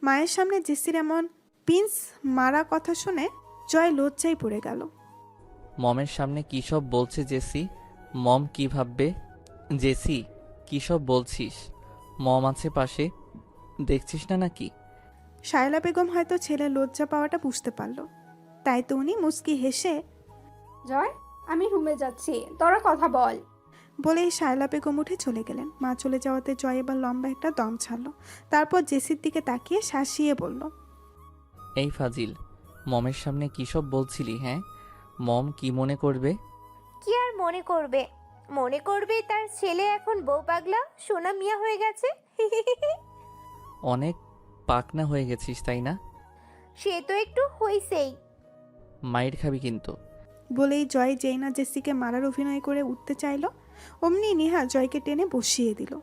মায়ের সামনে জেসির এমন পিন্স মারা কথা শুনে জয় লজ্জায় পড়ে গেল। মমের সামনে কী সব বলছে জেসি? মম কি ভাববে? জেসি, কী সব বলছিস? মম আছে পাশে, দেখছিস না নাকি? শায়লা বেগম হয়তো ছেলের লজ্জা পাওয়াটা বুঝতে পারল, তাই তো উনি মুচকি হেসে জয়, আমি রুমে যাচ্ছি, তোরা কথা বল। বলেই শায়লা বেগম উঠে চলে গেলেন। মা চলে যাওয়াতে জয় এবার লম্বা একটা দম ছাড়ল। তারপর জেসির দিকে তাকিয়ে শাসিয়ে বলল, এই ফাজিল, মমের সামনে কী সব বলছিলি? হ্যাঁ, মম কি মনে করবে? কি আর মনে করবে? মনে করবে তার ছেলে এখন বউ পাগলা সোনা মিয়া হয়ে গেছে। অনেক পাকনা হয়ে গেছিস, তাই না? সে তো একটু হইছেই। মাইর খাবি কিন্তু। বলেই জয় যেই না জেসিকে মারার অভিনয় করে উঠতে চাইল, অমনি নিহা জয়কে টেনে বসিয়ে দিল।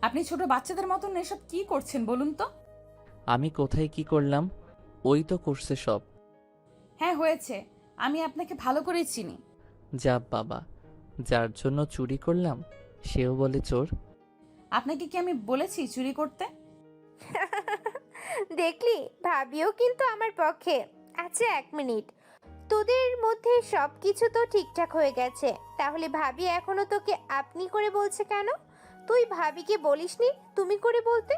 আপনি ছোট বাচ্চাদের মতন এসব কি করছেন বলুন তো? আমি কোথায় কি করলাম? ওই তো করছে সব। হ্যাঁ হয়েছে, আমি আপনাকে ভালো করেই চিনি। যা বাবা, যার জন্য চুরি করলাম সেও বলে চোর। আপনাকে কি আমি বলেছি চুরি করতে? দেখলি, ভাবিও কিন্তু আমার পক্ষে। আচ্ছা, 1 মিনিট। তোদের মধ্যে সব কিছু তো ঠিকঠাক হয়ে গেছে, তাহলে ভাবি এখনো তোকে আপনি করে বলছে কেন? তুই ভাবিকে বলিসনি তুমি করে বলতে?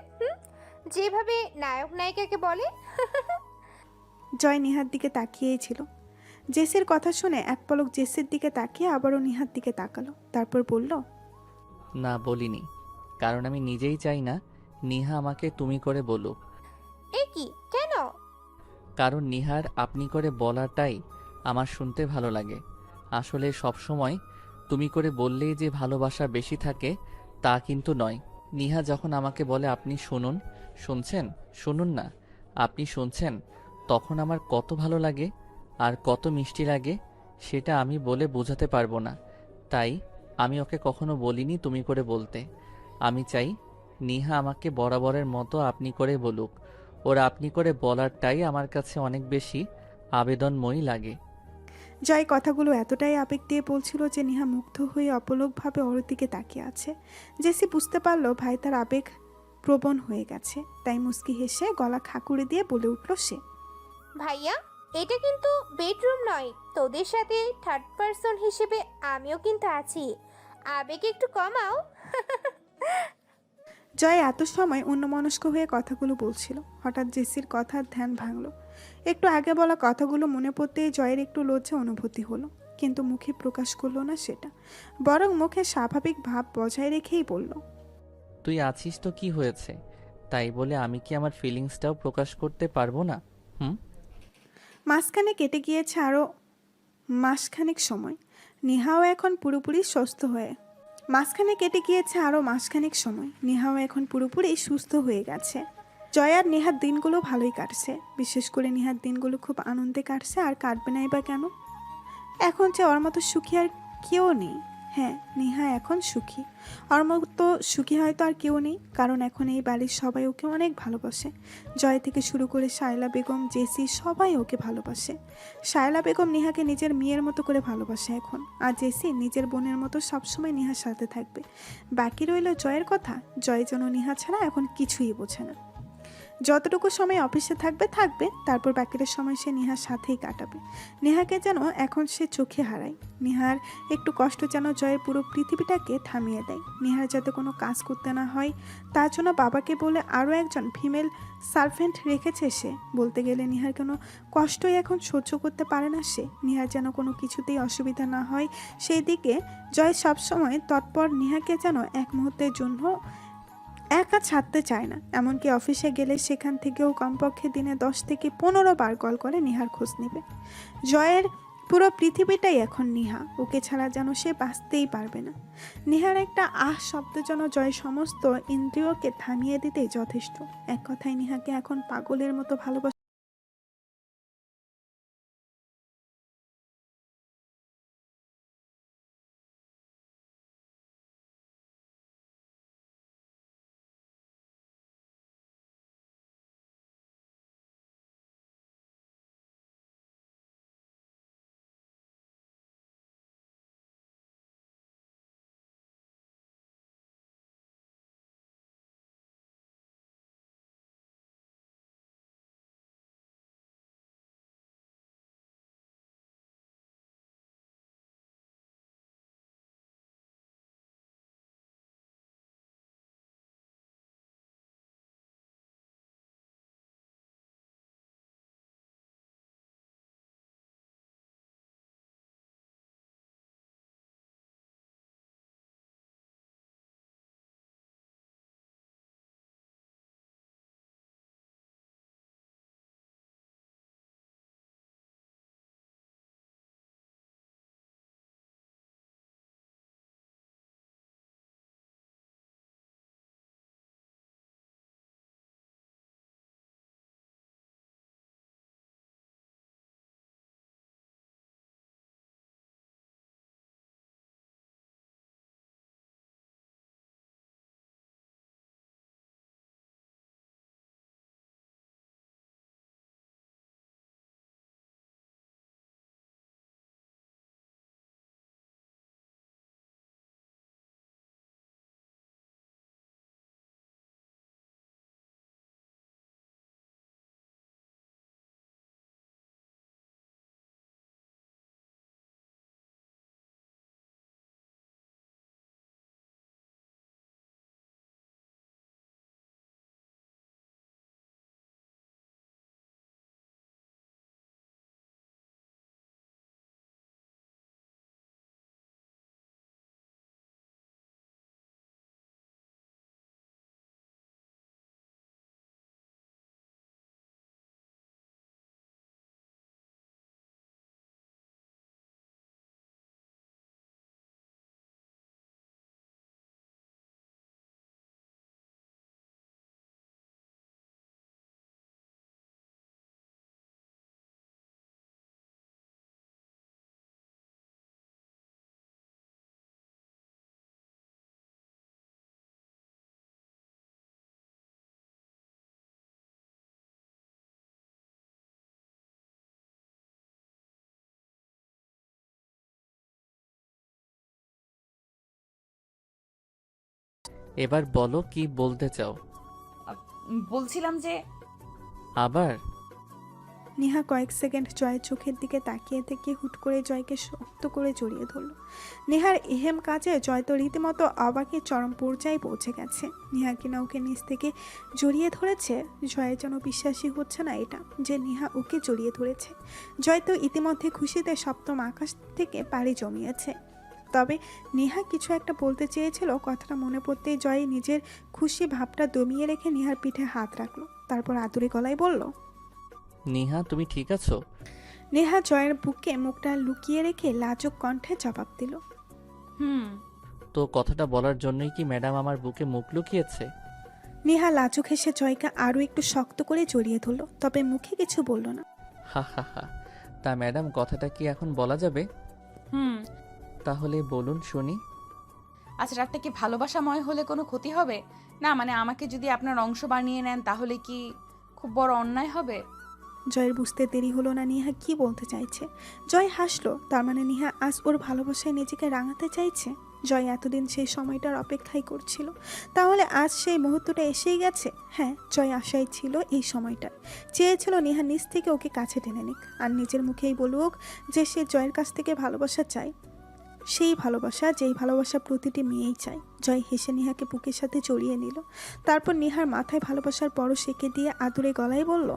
যেভাবে নায়ক নায়িকাকে বলে। জয় নিহার দিকে তাকিয়েই ছিল। জেসির কথা শুনে এক পলক জেসির দিকে তাকিয়ে আবারও নিহার দিকে তাকালো, তারপর বলল, না, বলিনি, কারণ আমি নিজেই চাই না নিহা আমাকে তুমি করে বলুক। এ কি, কেন? কারণ নিহার আপনি করে বলাটাই আমার শুনতে ভালো লাগে। আসলে সব সময় তুমি করে বললেই যে ভালোবাসা বেশি থাকে তা কিন্তু নয়। নিহা যখন আমাকে বলে আপনি শুনুন, শুনছেন, শুনুন না, আপনি শুনছেন, তখন আমার কত ভালো লাগে আর কত মিষ্টি লাগে সেটা আমি বলে বোঝাতে পারবো না। তাই আমি ওকে কখনো বলিনি তুমি করে বলতে। আমি চাই নিহা আমাকে বরাবরের মতো আপনি করে বলুক। ওর আপনি করে বলারটাই আমার কাছে অনেক বেশি আবেদনময়ী লাগে। জয় কথাগুলো এতটাই আবেগ দিয়ে বলছিল যে নিহা মুগ্ধ হয়ে অপলকভাবে ওর দিকে তাকিয়ে আছে। জেসি বুঝতে পারলো ভাই তার আবেগ প্রবণ হয়ে গেছে, তাই মুস্কি হেসে গলা খাকুড়ে দিয়ে বলে উঠল সে, ভাইয়া, এটা কিন্তু বেডরুম নয়। তোদের সাথে থার্ড পারসন হিসেবে আমিও কিন্তু আছি। আবেগ একটু কমাও। জয় এত সময় অন্যমনস্ক হয়ে কথাগুলো বলছিল। হঠাৎ জেসির কথার ধ্যান ভাঙল। একটু আগে বলা কথাগুলো মনে পড়তেই জয়ের একটু লজ্জা অনুভূতি হলো, কিন্তু মুখে প্রকাশ করলো না সেটা, বরং মুখে স্বাভাবিক ভাব বজায় রেখেই বলল, তুই আছিস তো কি হয়েছে? তাই বলে আমি কি আমার ফিলিংসটাও প্রকাশ করতে পারবো না? মাঝখানে কেটে গিয়েছে আরও মাসখানেক সময়। নিহাও এখন পুরোপুরি সুস্থ হয়ে নিহাও এখন পুরোপুরি সুস্থ হয়ে গেছে। জয় আর নেহার দিনগুলো ভালোই কাটছে। বিশেষ করে নেহার দিনগুলো খুব আনন্দে কাটছে, আর কাটবে নাই বা কেন? এখন যে ওর মতো সুখী আর কেউ নেই। হ্যাঁ, নেহা এখন সুখী। ওর মতো সুখী হয়তো আর কেউ নেই, কারণ এখন এই বাড়ির সবাই ওকে অনেক ভালোবাসে। জয় থেকে শুরু করে শায়লা বেগম, জেসি সবাই ওকে ভালোবাসে। শায়লা বেগম নেহাকে নিজের মেয়ের মতো করে ভালোবাসে এখন, আর জেসি নিজের বোনের মতো সবসময় নেহার সাথে থাকবে। বাকি রইল জয়ের কথা। জয় যেন নেহা ছাড়া এখন কিছুই বোঝে না। যতটুকু সময় অফিসে থাকবে থাকবে, তারপর বাকিটা সময় সে নেহার সাথেই কাটাবে। নেহাকে যেন এখন সে চোখে হারায়। নেহার একটু কষ্ট যেন জয়ের পুরো পৃথিবীটাকে থামিয়ে দেয়। নেহার যাতে কোনো কাজ করতে না হয় তার জন্য বাবাকে বলে আরও একজন ফিমেল সার্ভেন্ট রেখেছে সে। বলতে গেলে নেহার কোনো কষ্টই এখন সহ্য করতে পারে না সে। নেহার যেন কোনো কিছুতেই অসুবিধা না হয় সেই দিকে জয় সবসময় তৎপর। নেহাকে যেন এক মুহূর্তের জন্য একা ছাড়তে চায় না। এমনকি অফিসে গেলে সেখান থেকেও কমপক্ষে দিনে 10 থেকে 15 বার কল করে নেহার খোঁজ নেবে। জয়ের পুরো পৃথিবীটাই এখন নেহা, ওকে ছাড়া যেন সে বাঁচতেই পারবে না। নেহার একটা আহ শব্দ যেন জয় সমস্ত ইন্দ্রিয়কে থামিয়ে দিতেই যথেষ্ট। এক কথায় নেহাকে এখন পাগলের মতো ভালোবাসা। এবার বলো কি বলতে চাও। বলছিলাম যে আবার নেহা কয়েক সেকেন্ড জয়ের চোখের দিকে তাকিয়ে থেকে হুট করে জয়কে শক্ত করে জড়িয়ে ধরল। নেহার এহেম কাজে জয় তো রীতিমতো অবাকের চরম পর্যায়ে পৌঁছে গেছে। নেহা কিনা ওকে নিচ থেকে জড়িয়ে ধরেছে। জয়ের যেন বিশ্বাসই হচ্ছে না এটা যে নেহা ওকে জড়িয়ে ধরেছে। জয় তো ইতিমধ্যে খুশিতে সপ্তম আকাশ থেকে পাড়ি জমিয়েছে। তবে নেহা কিছু একটা বলতে চেয়েছিল, কথাটা মনে পড়তেই জয় নিজের খুশি ভাবটা দমিয়ে রেখে নেহার পিঠে হাত রাখলো। তারপর আদুরে গলায় বলল, নিহা তুমি ঠিক আছো? নেহা জয়ের বুকে মুখটা লুকিয়ে রেখে লাজুক কণ্ঠে জবাব দিল, হুম। তো কথাটা বলার জন্যই কি ম্যাডাম আমার বুকে মুখ লুকিয়েছে? নেহা লাজুক হেসে জয়কে আরও একটু শক্ত করে জড়িয়ে ধরল, তবে মুখে কিছু বলল না। হা হা হা। তা ম্যাডাম কথাটা কি এখন বলা যাবে? হুম। তাহলে বলুন শুনি। আচ্ছা, রাতটা কি ভালোবাসাময় হলে কোনো ক্ষতি হবে? না মানে আমাকে যদি আপনার অংশ বানিয়ে নেন তাহলে কি খুব বড় অন্যায় হবে? জয়ের বুঝতে দেরি হলো না নেহা কি বলতে চাইছে। জয় হাসলো, তার মানে নেহা আজ ওর ভালোবাসায় নিজেকে রাঙাতে চাইছে। জয় এতদিন সেই সময়টার অপেক্ষাই করছিল, তাহলে আজ সেই মুহূর্তটা এসেই গেছে। হ্যাঁ, জয় আশাই ছিল এই সময়টা, চেয়েছিল নেহা নিজ থেকে ওকে কাছে টেনে নিক আর নিজের মুখেই বলুক যে সে জয়ের কাছ থেকে ভালোবাসা চায়, সেই ভালোবাসা যেই ভালোবাসা প্রতিটি মেয়েই চায়। জয় হেসে নেহাকে বুকের সাথে জড়িয়ে নিল, তারপর নেহার মাথায় ভালোবাসার পরশ এঁকে দিয়ে আদুরে গলায় বলল,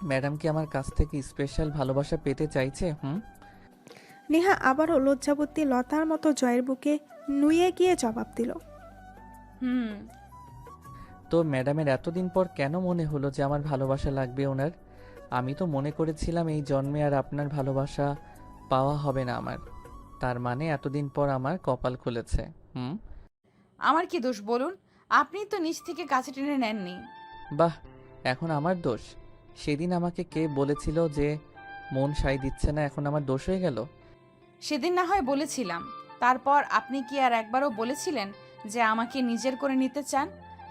ম্যাডাম কি আমার কাছ থেকে স্পেশাল ভালোবাসা পেতে চাইছে? নেহা আবারও লজ্জাবতী লতার মতো জয়ের বুকে নুয়ে গিয়ে জবাব দিল, হুম। তো ম্যাডামের এতদিন পর কেন মনে হলো যে আমার ভালোবাসা লাগবে ওনার? আমি তো মনে করেছিলাম এই জন্মে আর আপনার ভালোবাসা পাওয়া হবে না আমার। তার মানে এতদিন পর আমার কপাল খুলেছে। আমার কি দোষ বলুন? আপনি তো নিজ থেকে কাছে টেনে নেননি। বাহ, এখন আমার দোষ? সেদিন আমাকে কে বলেছিল যে মন সাই দিচ্ছে না, এখন আমার দোষ হয়ে গেল? সেদিন না হয় বলেছিলাম, তারপর আপনি কি আর একবারও বলেছিলেন যে আমাকে নিজের করে নিতে চান?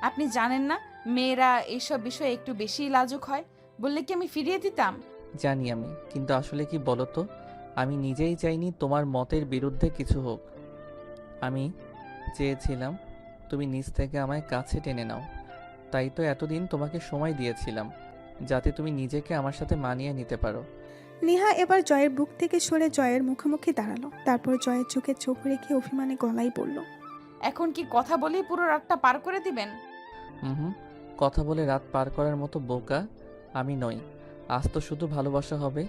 আপনি জানেন না মেয়েরা এইসব বিষয়ে একটু বেশিই লাজুক হয়? বললে কি আমি ফিরিয়ে দিতাম? জানি আমি, কিন্তু আসলে কি বলো তো, আমি নিজেই চাইনি তোমার মতের বিরুদ্ধে কিছু হোক। আমি চেয়েছিলাম তুমি নিজ থেকে আমায় কাছে টেনে নাও, তাই তো এতদিন তোমাকে সময় দিয়েছিলাম যাতে তুমি নিজেকে আমার সাথে মানিয়ে নিতে পারো। নেহা এবার জয়ের বুক থেকে সরে জয়ের মুখোমুখি দাঁড়ালো, তারপর জয়ের চোখে চোখ রেখে অভিমানে গলায় বলল, এখন কি কথা বলেই পুরো রাতটা পার করে দিবেন? হুম, কথা বলে রাত পার করার মতো বোকা আমি নই। আজ তো শুধু ভালোবাসা হবে,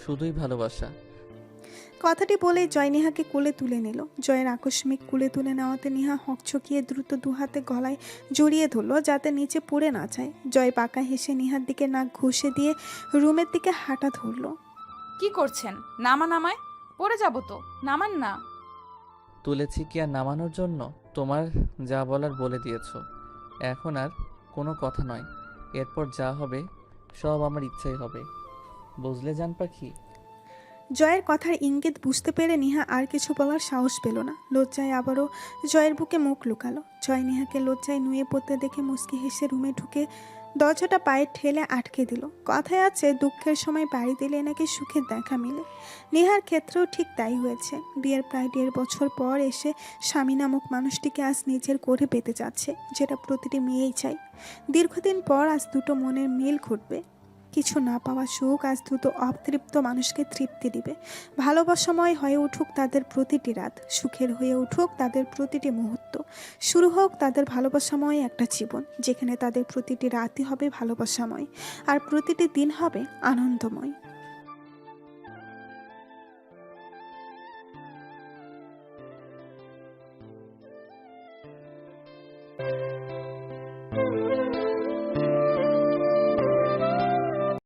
শুধুই ভালোবাসা। কথাটি বলেই জয় নেহাকে কোলে তুলে নিল। জয়ের আকস্মিক কোলে তুলে নেওয়াতে নেহা হকচকিয়ে দ্রুত দুহাতে গলায় জড়িয়ে ধরল যাতে নিচে পড়ে না যায়। জয় বাঁকা হেসে নেহার দিকে নাক ঘষে দিয়ে রুমের দিকে হাঁটা ধরল। কি করছেন? নামান আমায়, পড়ে যাব তো, নামান না। তুলেছি কি আর নামানোর জন্য? তোমার যা বলার বলে দিয়েছো, এখন আর কোনো কথা নয়। এরপর যা হবে সব আমার ইচ্ছাই হবে, বুঝলে জান পাখি? জয়ের কথার ইঙ্গিত বুঝতে পেরে নেহা আর কিছু বলার সাহস পেল না। লজ্জায় আবারও জয়ের বুকে মুখ লুকালো। জয় নেহাকে লজ্জায় নুয়ে পড়তে দেখে মুচকি হেসে রুমে ঢুকে দরজাটা পায়ে ঠেলে আটকে দিল। কথায় আছে, দুঃখের সময় বাড়ি দিলে নাকি সুখের দেখা মিলে। নেহার ক্ষেত্রেও ঠিক তাই হয়েছে। বিয়ের প্রায় 1.5 বছর পর এসে স্বামী নামক মানুষটিকে আজ নিজের করে পেতে যাচ্ছে, যেটা প্রতিটি মেয়েই চাই। দীর্ঘদিন পর আজ দুটো মনের মিল ঘটবে। কিছু না পাওয়া সুখ আজ দুটো অতৃপ্ত মানুষকে তৃপ্তি দিবে। ভালোবাসাময় হয়ে উঠুক তাদের প্রতিটি রাত, সুখের হয়ে উঠুক তাদের প্রতিটি মুহূর্ত। শুরু হোক তাদের ভালোবাসাময় একটা জীবন, যেখানে তাদের প্রতিটি রাতই হবে ভালোবাসাময় আর প্রতিটি দিন হবে আনন্দময়।